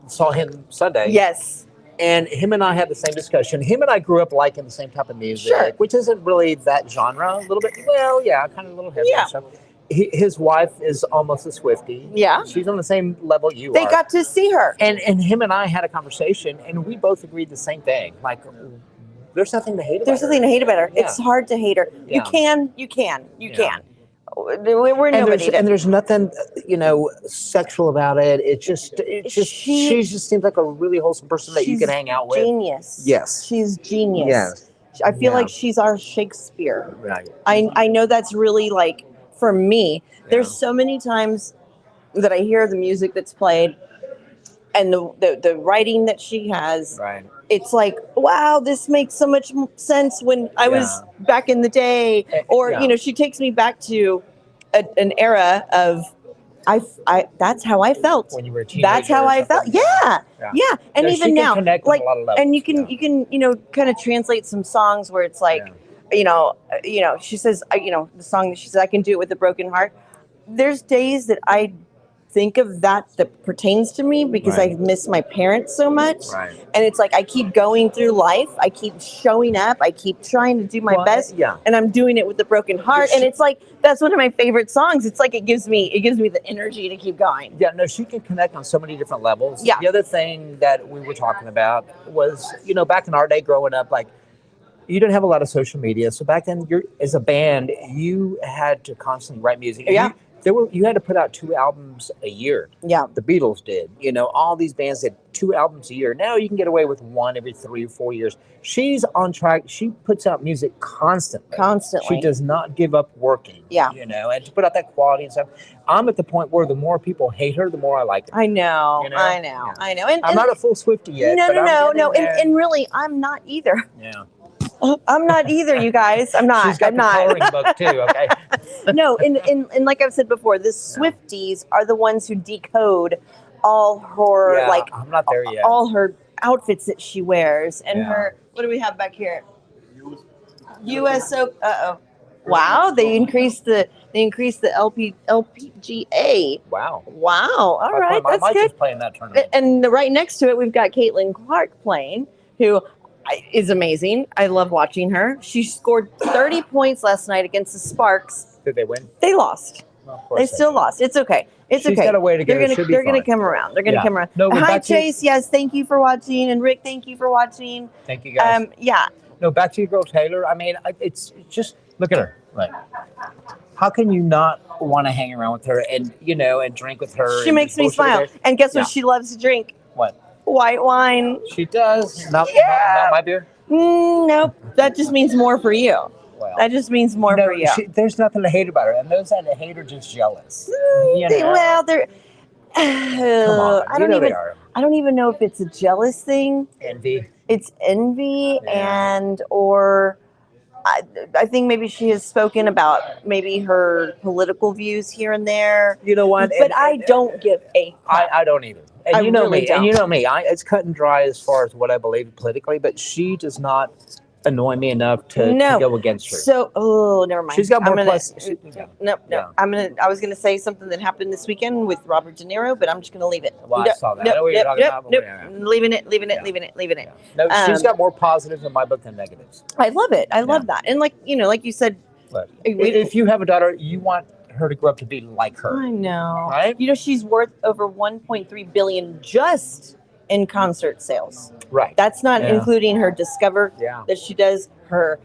saw him Sunday. Yes. And him and I had the same discussion. Him and I grew up liking the same type of music, Sure. which isn't really that genre. A little bit, well, yeah, kind of a little heavy. Yeah. So his wife is almost a Swiftie. Yeah. She's on the same level you They are. got to see her. And him and I had a conversation, and we both agreed the same thing. Like, there's nothing to hate about There's her. nothing to hate about her. Yeah. It's hard to hate her. Yeah. You can. You can. We're And nobody. there's nothing, sexual about it. She just seems like a really wholesome person that you can hang out with. Genius. Yes. She's genius. Yes. I feel Yeah. like she's our Shakespeare. Right. I know that's really like, for me, there's so many times that I hear the music that's played and the writing that she has. Right. It's like, wow, this makes so much sense when I was back in the day. Or, she takes me back to an era of, I that's how I felt. When you were a teenager. That's how I felt. Yeah. And She even can now, connect on like, a lot of levels. and you can kind of translate some songs where it's like, she says, the song that she says, I can do it with a broken heart. There's days that I think of that pertains to me because I miss my parents so much. Right. And it's like I keep going through life. I keep showing up. I keep trying to do my best. Yeah. And I'm doing it with a broken heart. And it's like that's one of my favorite songs. It's like it gives me the energy to keep going. Yeah, no, she can connect on so many different levels. Yeah. The other thing that we were talking about was, back in our day growing up, like, you didn't have a lot of social media. So back then, as a band, you had to constantly write music. Yeah. You had to put out 2 albums a year. Yeah. The Beatles did. All these bands did 2 albums a year. Now you can get away with 1 every 3 or 4 years. She's on track. She puts out music constantly. Constantly. She does not give up working. Yeah. And to put out that quality and stuff. I'm at the point where the more people hate her, the more I like her. I know. I know. Yeah. I know. And I'm not a full Swiftie yet. No. but I'm getting there. And really, I'm not either. Yeah. I'm not either, you guys. I'm not. She's got I'm the not. coloring book too, okay? No, and like I've said before, the Swifties are the ones who decode all her I'm not there yet. all her outfits that she wears and Yeah. her. What do we have back here? USO. Wow, they increased the LPGA. Wow. All right, My that's Mike good. is playing that tournament. And right next to it, we've got Caitlin Clark playing, who is amazing. I love watching her. She scored 30 points last night against the Sparks. Did they win? They lost. Well, of course They still lost. It's okay. It's She's okay. got a way to go. They're gonna come around. They're gonna come around. No, but Hi back to- Chase. Yes, thank you for watching, and Rick, thank you for watching. Thank you guys. Yeah. No, back to your girl Taylor. I mean, it's just look at her. Right. How can you not want to hang around with her and and drink with her? She and makes me bullshit with smile. her? And guess Yeah. what she loves to drink? What? White wine. She does. Not my beer. Nope. That just means more for you. Well, That just means more for you. There's nothing to hate about her, and those that hate are just jealous. Well, they're. Come on, I don't they even. are. I don't even know if it's a jealous thing. Envy. It's envy Yeah. and or I think maybe she has spoken about maybe her political views here and there. You know what? But I don't give a crap. I don't either. And I you know really me. don't. And you know me. It's cut and dry as far as what I believe politically, but she does not annoy me enough to go against her. So, never mind. She's got more I'm gonna, plus. No. Yeah. I was gonna say something that happened this weekend with Robert De Niro, but I'm just gonna leave it. Well, I saw that. I know what you're talking about, but yeah. Leaving it. No, she's got more positives in my book than negatives. I love it. I love that. And like you said, But if you have a daughter, you want her to grow up to be like her. I know. Right? She's worth over 1.3 billion just in concert sales. Right. That's not including her Discover that she does, her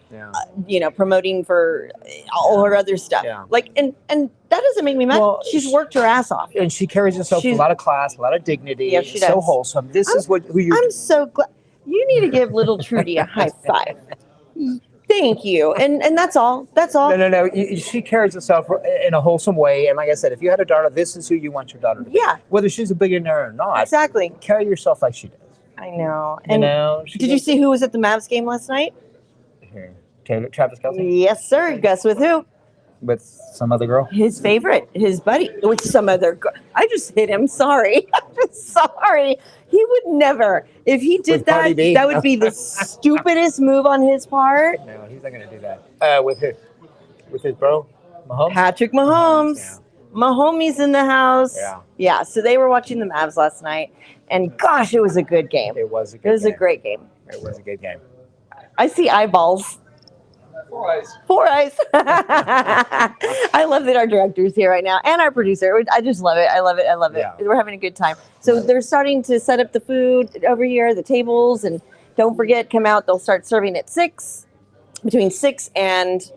promoting for all her other stuff. Yeah. Like and that doesn't make me mad. Well, she's worked her ass off. And she carries herself with a lot of class, a lot of dignity. Yeah, she does. So wholesome. I'm so glad. You need to give little Trudy a high five. Thank you. And that's all. That's all. No. She carries herself in a wholesome way. And like I said, if you had a daughter, this is who you want your daughter to be. Yeah. Whether she's a billionaire or not. Exactly. Carry yourself like she does. I know. And did you see who was at the Mavs game last night? Here. Travis Kelce? Yes, sir. Guess with who? With some other girl? His favorite, his buddy, with some other girl. I just hit him. Sorry. I'm just sorry. He would never. If he did that, that would be the stupidest move on his part. No, he's not going to do that. With who? With his bro? Mahomes? Patrick Mahomes. Yeah. Mahomes in the house. Yeah. Yeah. So they were watching the Mavs last night. And gosh, it was a good game. It was a great game. It was a good game. I see eyeballs. 4 eyes. 4 eyes. I love that our director's here right now and our producer. I just love it. I love it. Yeah. We're having a good time. So they're starting to set up the food over here, the tables, and don't forget, come out. They'll start serving at 6, between 6 and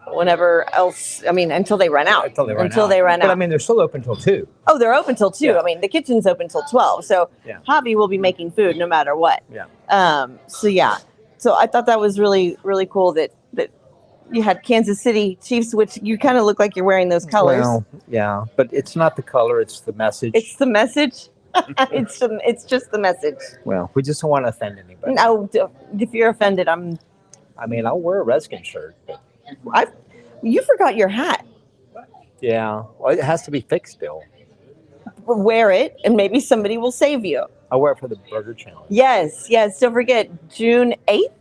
whenever else. I mean, until they run out. Until they run out. But I mean, they're still open till 2. Oh, they're open till 2. Yeah. I mean, the kitchen's open till 12. So Javi will be making food no matter what. Yeah. So I thought that was really, really cool that you had Kansas City Chiefs, which you kind of look like you're wearing those colors. Well, yeah, but it's not the color; it's the message. It's the message. It's just the message. Well, we just don't want to offend anybody. No, if you're offended, I mean, I'll wear a Redskin shirt. But you forgot your hat. Yeah, well, it has to be fixed still. Wear it, and maybe somebody will save you. I wear it for the burger challenge. Yes. Don't forget, June 8th,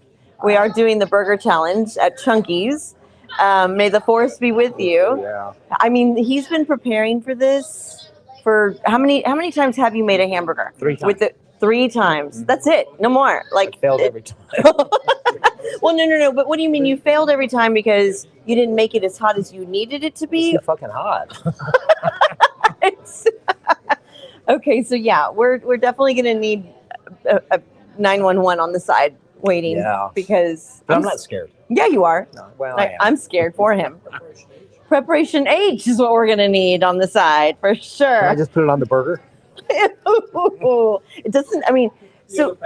we are doing the burger challenge at Chunky's. May the force be with you. Yeah. I mean, he's been preparing for this for how many times have you made a hamburger? 3 times. With it 3 times. Mm-hmm. That's it. No more. Like I failed every time. Well, no. But what do you mean you failed every time because you didn't make it as hot as you needed it to be? It's too fucking hot. Okay, so yeah, we're definitely gonna need a 911 on the side waiting. Yeah. Because but I'm not scared. Yeah, you are. No, well, I'm scared for him. Preparation H is what we're gonna need on the side for sure. Can I just put it on the burger? It doesn't. I mean, so.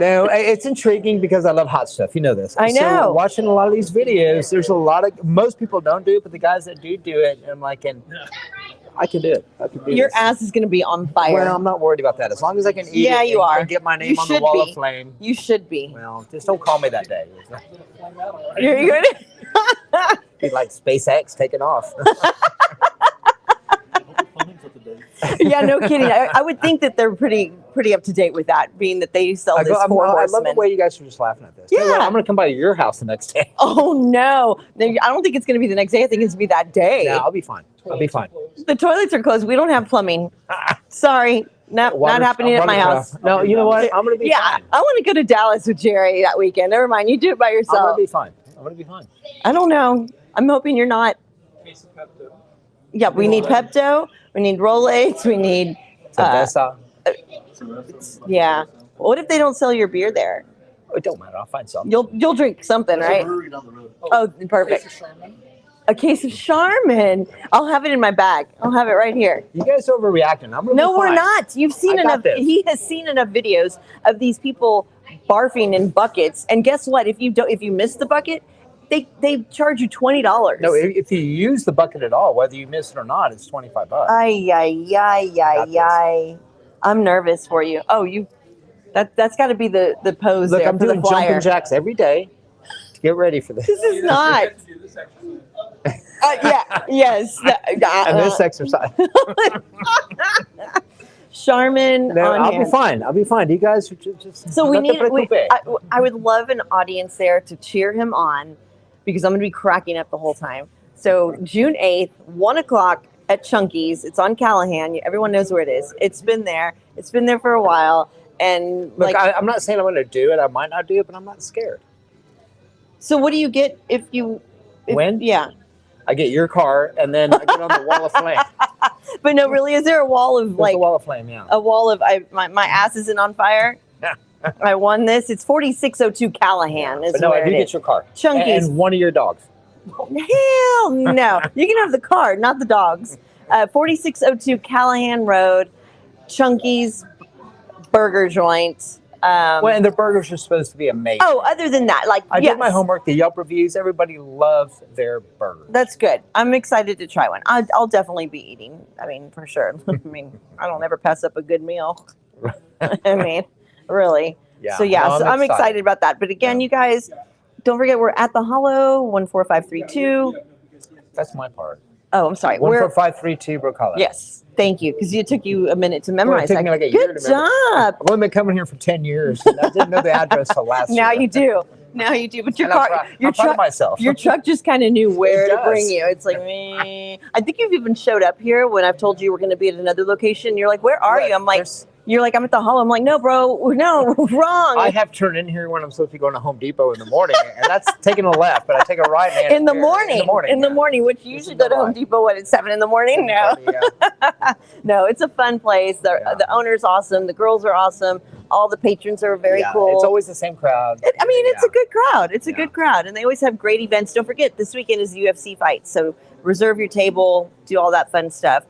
No, it's intriguing because I love hot stuff. You know this. I know. So watching a lot of these videos, there's a lot of most people don't do it, but the guys that do it, I'm like, I can do it. I can do Your this. ass is going to be on fire. Well, I'm not worried about that. As long as I can eat it you are. And get my name on the wall of flame. You should be. Well, just don't call me that day. You're good. Be like SpaceX taking off. Yeah, no kidding. I would think that they're pretty up to date with that, being that they sell this I four love horsemen. the way you guys are just laughing at this. Yeah. Anyway, I'm going to come by your house the next day. Oh, no. I don't think it's going to be the next day. I think it's going to be that day. Yeah, I'll be fine. The toilets are closed. We don't have plumbing. Sorry. Not happening at my house. No, you know what? I'm going to be fine. I want to go to Dallas with Jerry that weekend. Never mind. You do it by yourself. I'm going to be fine. I don't know. I'm hoping you're not. Yeah, we need Pepto. We need Rolaids. We need... yeah. What if they don't sell your beer there? It don't matter. I'll find something. You'll drink something, right? Oh, perfect. A case of Charmin. I'll have it in my bag. I'll have it right here. You guys are overreacting. We're not. You've seen enough. He has seen enough videos of these people barfing in buckets. And guess what? If you miss the bucket, they charge you $20. No, if you use the bucket at all, whether you miss it or not, it's $25. Ay. I'm nervous for you. Oh, you That's got to be the pose. Look, there I'm for doing the flyer. jumping jacks every day to get ready for this. This is not. Yeah. Yes. And this exercise. Charmin. No, on I'll here. be fine. I'll be fine. You guys are just. So we need. preocupé. I would love an audience there to cheer him on, because I'm going to be cracking up the whole time. So June 8th, 1 o'clock at Chunky's. It's on Callahan. Everyone knows where it is. It's been there. It's been there for a while. And Look, I'm not saying I'm going to do it. I might not do it, but I'm not scared. So what do you get if you win? Yeah. I get your car, and then I get on the wall of flame. But no, really, is there a wall of There's a wall of flame, yeah. a wall of my ass isn't on fire? I won this. It's 4602 Callahan. Is But no, where I do it get is. your car. Chunky's. And one of your dogs. Hell no. You can have the car, not the dogs. 4602 Callahan Road, Chunky's burger joint. Well, and their burgers are supposed to be amazing. Oh, other than that, like I yes. did my homework. The Yelp reviews. Everybody loves their burgers. That's good. I'm excited to try one. I'll definitely be eating. I mean, for sure. I mean, I don't ever pass up a good meal. I mean, really. Yeah. So yeah, No, so I'm excited about that. But again, you guys, don't forget we're at the Hollow 14532. That's my part. Oh, I'm sorry. 14532 Brook Hollow. Yes. Thank you, because it took you a minute to memorize. Well, it took me like a year Good to memorize. job. I've only been coming here for 10 years, and I didn't know the address till last Now year. you do. Now you do. But your And I'm car, proud- your I'm proud of truck, myself. your truck just kind of knew where It to does. bring you. It's like, meh. I think you've even showed up here when I've told you we're going to be at another location. You're like, where are Look, you? I'm like, there's- you're like, I'm at the Hollow. I'm like, no, bro, no, wrong. I have turned in here when I'm supposed to be going to Home Depot in the morning, and that's taking a left, but I take a right hand in the here. morning. In the morning, which you usually go to Home Depot at 7 in the morning. No, no, it's a fun place. The owner's awesome. The girls are awesome. All the patrons are very cool. It's always the same crowd. It's a good crowd. It's a good crowd. And they always have great events. Don't forget, this weekend is the UFC fight. So reserve your table, do all that fun stuff.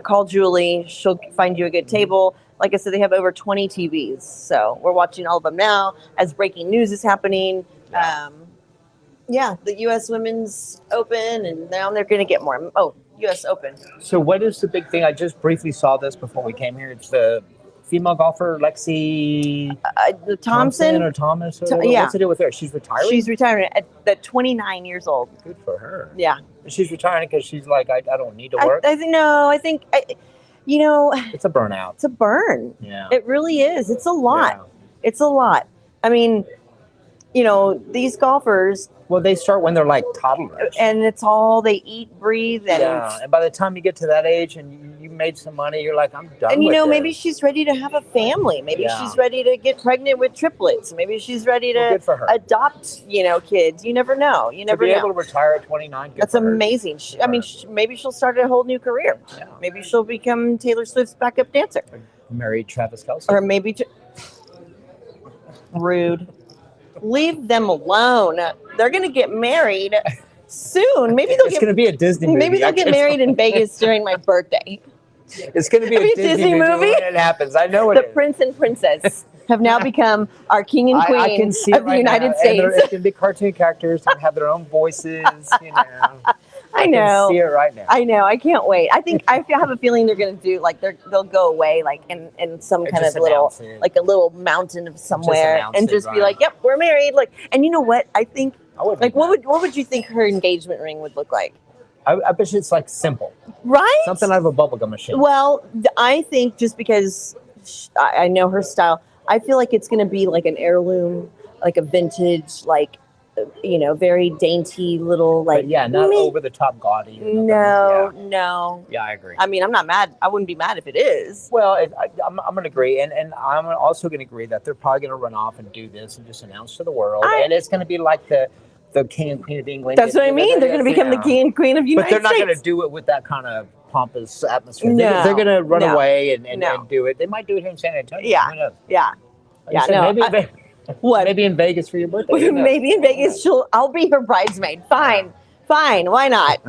Call Julie. She'll find you a good table. Like I said, they have over 20 TVs. So we're watching all of them now as breaking news is happening. The U.S. Women's Open, and now they're going to get more. Oh, U.S. Open. So what is the big thing? I just briefly saw this before we came here. It's the female golfer, Lexi Thompson or Thomas. Or yeah. What's the deal with her? She's retiring? She's retiring at 29 years old. Good for her. Yeah. She's retiring because she's like, I don't need to work. I think it's a burnout. It's a burn. Yeah. It really is. It's a lot. Yeah. It's a lot. I mean, these golfers. Well, they start when they're like toddlers. And it's all they eat, breathe. And, and by the time you get to that age and you made some money, you're like, I'm done and with this. maybe she's ready to have a family. Maybe she's ready to get pregnant with triplets. Maybe she's ready to good for her. adopt, kids. You never know. You never to be know. able to retire at 29. That's amazing. Maybe she'll start a whole new career. Yeah. Maybe she'll become Taylor Swift's backup dancer. Married Travis Kelce. Or maybe rude. Leave them alone. They're going to get married soon. Maybe they'll It's going to be a Disney movie. Maybe they'll get married in Vegas during my birthday. It's going to be a Disney movie when it happens. I know it The is. Prince and Princess have now become our king and queen I can see of it the right United now. States. And it's going to be cartoon characters and have their own voices. I know. can see it right now. I know. I can't wait. I have a feeling they're going to do they'll go away in some kind of little a little mountain of somewhere and just be like, "Yep, we're married." And you know what? I think what would you think her engagement ring would look like? I bet you it's simple, right? Something out of a bubblegum machine. Well, I think just because I know her style, I feel like it's going to be like an heirloom, like a vintage, very dainty little not over the top gaudy. No. Yeah, I agree. I mean, I'm not mad. I wouldn't be mad if it is. Well, I'm going to agree, and I'm also going to agree that they're probably going to run off and do this and just announce to the world, and it's going to be like the king and queen of England. That's what I mean. They're going to become the king and queen of United States. But they're not going to do it with that kind of pompous atmosphere. They're going to run away and do it. They might do it here in San Antonio. Yeah. Who knows? Yeah. Maybe in Vegas for your birthday. Maybe in Vegas, I'll be her bridesmaid. Fine. Why not?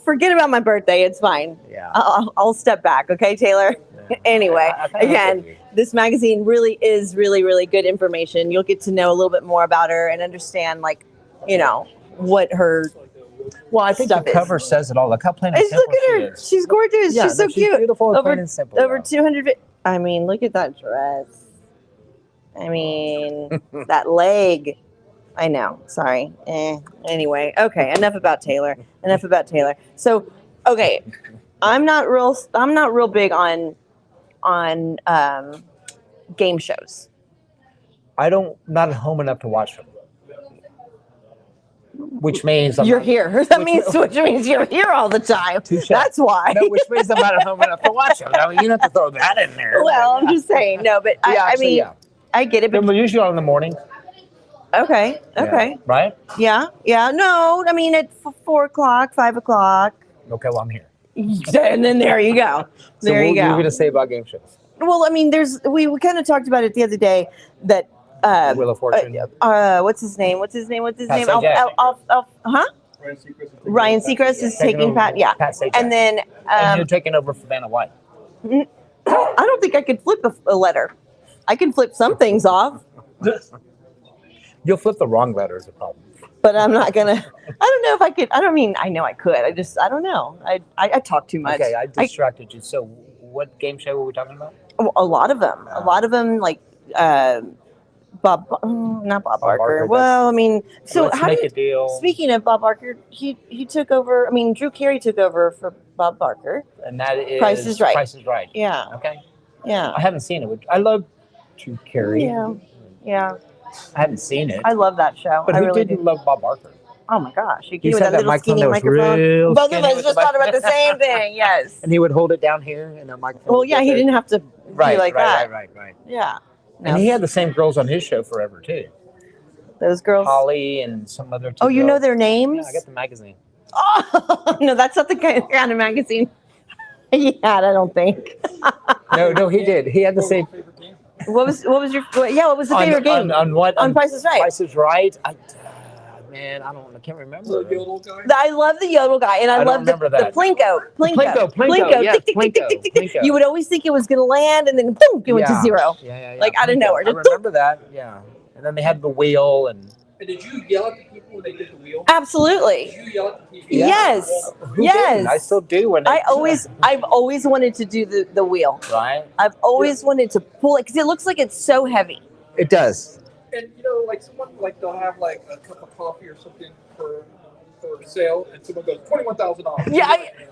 Forget about my birthday. It's fine. Yeah. I'll step back. Okay, Taylor. Yeah. Anyway, again, this magazine really is really, really good information. You'll get to know a little bit more about her and understand, what her. Well, I think the cover says it all. Look how plain and simple look at her. she is. She's gorgeous. Yeah, she's so cute. Beautiful, plain and simple. Over 200. I mean, look at that dress. I mean, that leg. I know. Sorry. Anyway, okay. Enough about Taylor. So, okay, I'm not real big on game shows. Not home enough to watch them. Which means you're here. Which means you're here all the time. That's why. No, which means I'm not at home enough to watch them. I mean, you don't have to throw that in there. Well, I'm just saying. No, but I mean, I get it. But they're usually on in the morning. Okay. Yeah, right? Yeah. No, I mean at 4 o'clock, 5 o'clock. Okay, well I'm here. And then there you go. So what are you going to say about game shows? Well, I mean, we kind of talked about it the other day that Wheel of Fortune. What's his name? Ryan Seacrest is taking Pat. Yeah. Pat Sajak. And then and you're taking over for Vanna White. I don't think I could flip a letter. I can flip some things off. You'll flip the wrong letter is a problem. But I'm not gonna. I don't know if I could. I know I could. I don't know. I talk too much. Okay, I distracted you. So, what game show were we talking about? A lot of them. Like not Bob Barker. Well, I mean, so Let's Make a Deal. Speaking of Bob Barker, he took over. I mean, Drew Carey took over for Bob Barker. And that is Price is Right. Price is Right. Yeah. Okay. Yeah. I haven't seen it. I love Drew Carey. Yeah. I haven't seen it. I love that show. But I who really didn't do. love Bob Barker? Oh my gosh! You He with said that that little skinny microphone was microphone. real Both of skinny us with just the thought about the same thing. Yes. And he would hold it down here, and that microphone. Well, yeah, he didn't have to be like that. Right. Yeah. And he had the same girls on his show forever too. Those girls. Holly and some other. Oh, you know girls. their names? Yeah, I got the magazine. Oh no, that's not the kind of magazine he had. I don't think. No, he did. He had the same. What was your? What was the favorite game? On what? On Price is Right. Price is Right. Man, I can't remember. The yodel guy? I love the yodel guy, and I love the Plinko. Plinko. Yes, Tick, tick, tick, tick, tick, tick. Plinko. You would always think it was going to land, and then boom, it went to zero. Yeah. Like out of nowhere. I remember that. Yeah. And then they had the wheel and. And did you yell at the people when they did the wheel? Absolutely. Did you yell at the people? Yeah. Yes. Who didn't? I still do when I've always wanted to do the wheel. Right. I've always wanted to pull it because it looks like it's so heavy. It does. And like someone they'll have like a cup of coffee or something for sale, and someone goes $21,000.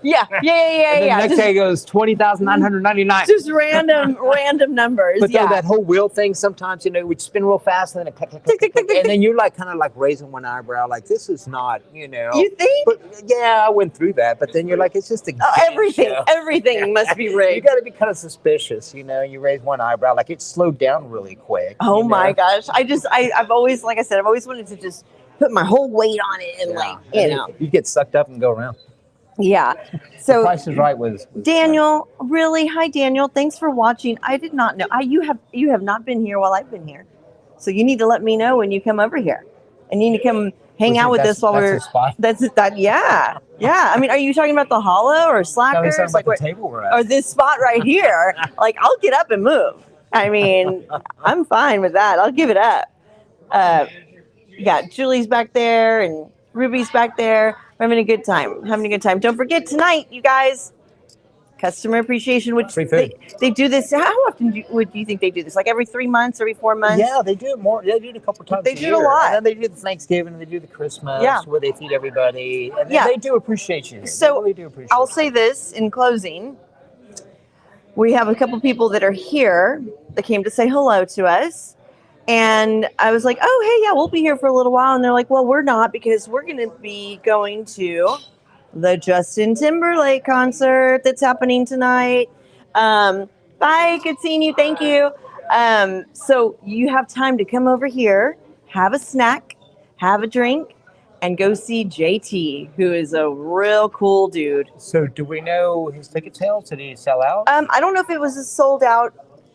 Yeah. And then next day it goes $20,999. Just random numbers. But that whole wheel thing sometimes it would spin real fast and then it click, click, click, click, click, and then you're kind of raising one eyebrow, like this is not You think? But yeah, I went through that. But then you're like, it's just a everything must be rigged. You got to be kind of suspicious, You raise one eyebrow, like it slowed down really quick. Oh my gosh! I've always, like I said, I've always wanted to just put my whole weight on it and you get sucked up and go around. Yeah. So the Price is Right was Daniel. Really, hi Daniel. Thanks for watching. I did not know. You have not been here while I've been here, so you need to let me know when you come over here, and you need to come hang out with us while we're. That's that. Yeah. I mean, are you talking about the Hollow or Slackers? No, the table we're at. Or this spot right here? I'll get up and move. I mean, I'm fine with that. I'll give it up. Yeah, Julie's back there and Ruby's back there. We're having a good time. Don't forget tonight, you guys, customer appreciation, which free food. They do this. How often do you think they do this? Like every 3 months, every 4 months? Yeah, they do it more. They do it a couple times. They do it a lot. And then they do the Thanksgiving and they do the Christmas where they feed everybody. And they do appreciate you. So they really do appreciate I'll say this in closing. We have a couple people that are here that came to say hello to us. And I was like, oh, hey, yeah, we'll be here for a little while. And they're like, well, we're not because we're going to be going to the Justin Timberlake concert that's happening tonight. Bye. Good seeing you. Thank you. So you have time to come over here, have a snack, have a drink, and go see JT, who is a real cool dude. So do we know his ticket sales? Did he sell out? I don't know if it was a sold out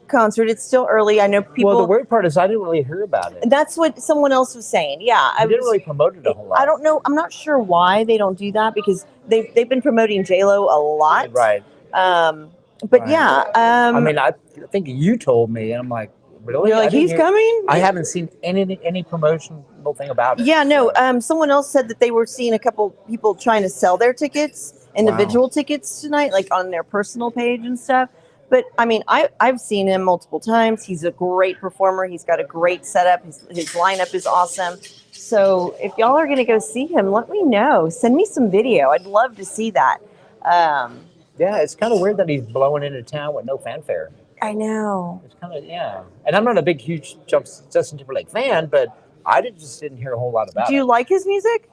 concert. It's still early. I know people. Well, the weird part is I didn't really hear about it. That's what someone else was saying. Yeah, I didn't really promote it a whole lot. I don't know. I'm not sure why they don't do that because they've been promoting J-Lo a lot. Right. But yeah. I mean, I think you told me, and I'm like, really? You're like, he's coming? I haven't seen any promotional thing about it. Yeah, no. Someone else said that they were seeing a couple people trying to sell their tickets, individual tickets tonight, like on their personal page and stuff. But I mean, I've seen him multiple times. He's a great performer. He's got a great setup. His lineup is awesome. So if y'all are going to go see him, let me know. Send me some video. I'd love to see that. Yeah, it's kind of weird that he's blowing into town with no fanfare. I know. It's kind of, yeah. And I'm not a big, huge Justin Timberlake fan, but I just didn't hear a whole lot about it. Do you like his music?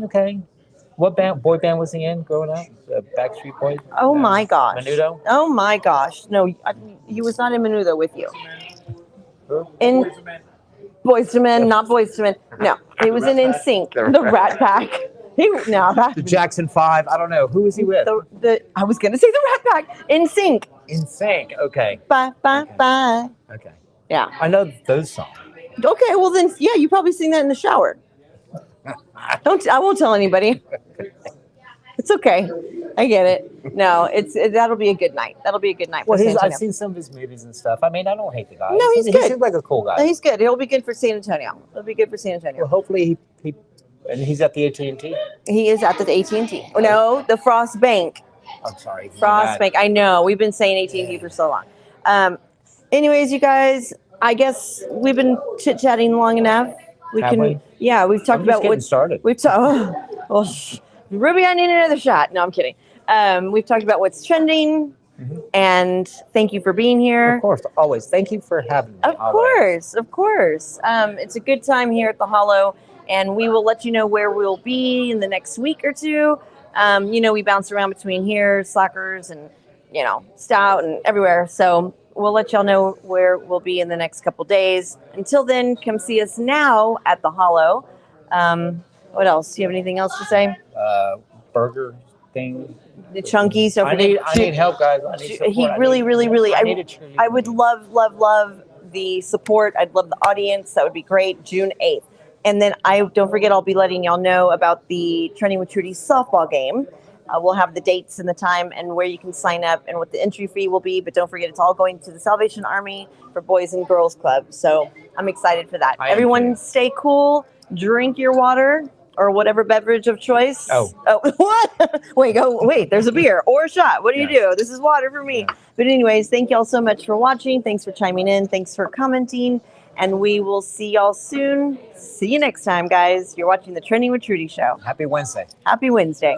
Okay. What boy band was he in growing up? Backstreet Boys? Oh my gosh. Menudo? Oh my gosh. No, he was not in Menudo with you. Who? In Boys to Men, not Boys to Men. No, he was in NSYNC, the Rat Pack. The Jackson 5. I don't know. Who was he with? I was going to say the Rat Pack. NSYNC. NSYNC. Okay. Bye, bye, bye. Okay. Yeah. I know those songs. Okay, well then, yeah, you probably sing that in the shower. I won't tell anybody. It's okay. I get it. No, that'll be a good night. That'll be a good night. Well, I've seen some of his movies and stuff. I mean, I don't hate the guy. No, he's good. He seems like a cool guy. No, he's good. He'll be good for San Antonio. He'll be good for San Antonio. Well, hopefully and he's at the AT&T. He is at the AT&T. No, the Frost Bank. I'm sorry. Frost Bank. I know. We've been saying AT&T for so long. Anyways, you guys, I guess we've been chit-chatting long enough. Yeah, we've talked about what's started. We've talked. Ruby, I need another shot. No, I'm kidding. We've talked about what's trending, and thank you for being here. Of course, always. Thank you for having me. Of course. It's a good time here at the Hollow, and we will let you know where we'll be in the next week or two. We bounce around between here, Slackers, and Stout, and everywhere. So we'll let y'all know where we'll be in the next couple days. Until then, come see us now at the Hollow. What else? Do you have anything else to say? Burger thing. The Chunkies. So I need help, guys. I need support. He really. I would love the support. I'd love the audience. That would be great. June 8th. And then don't forget, I'll be letting y'all know about the Trending with Trudy softball game. We'll have the dates and the time and where you can sign up and what the entry fee will be. But don't forget, it's all going to the Salvation Army for Boys and Girls Club. So I'm excited for that. Everyone stay cool. Drink your water or whatever beverage of choice. Oh what? Wait, there's a beer or a shot. What do you do? This is water for me. Yeah. But anyways, thank y'all so much for watching. Thanks for chiming in. Thanks for commenting. And we will see y'all soon. See you next time, guys. You're watching the Trending with Trudy show. Happy Wednesday. Happy Wednesday.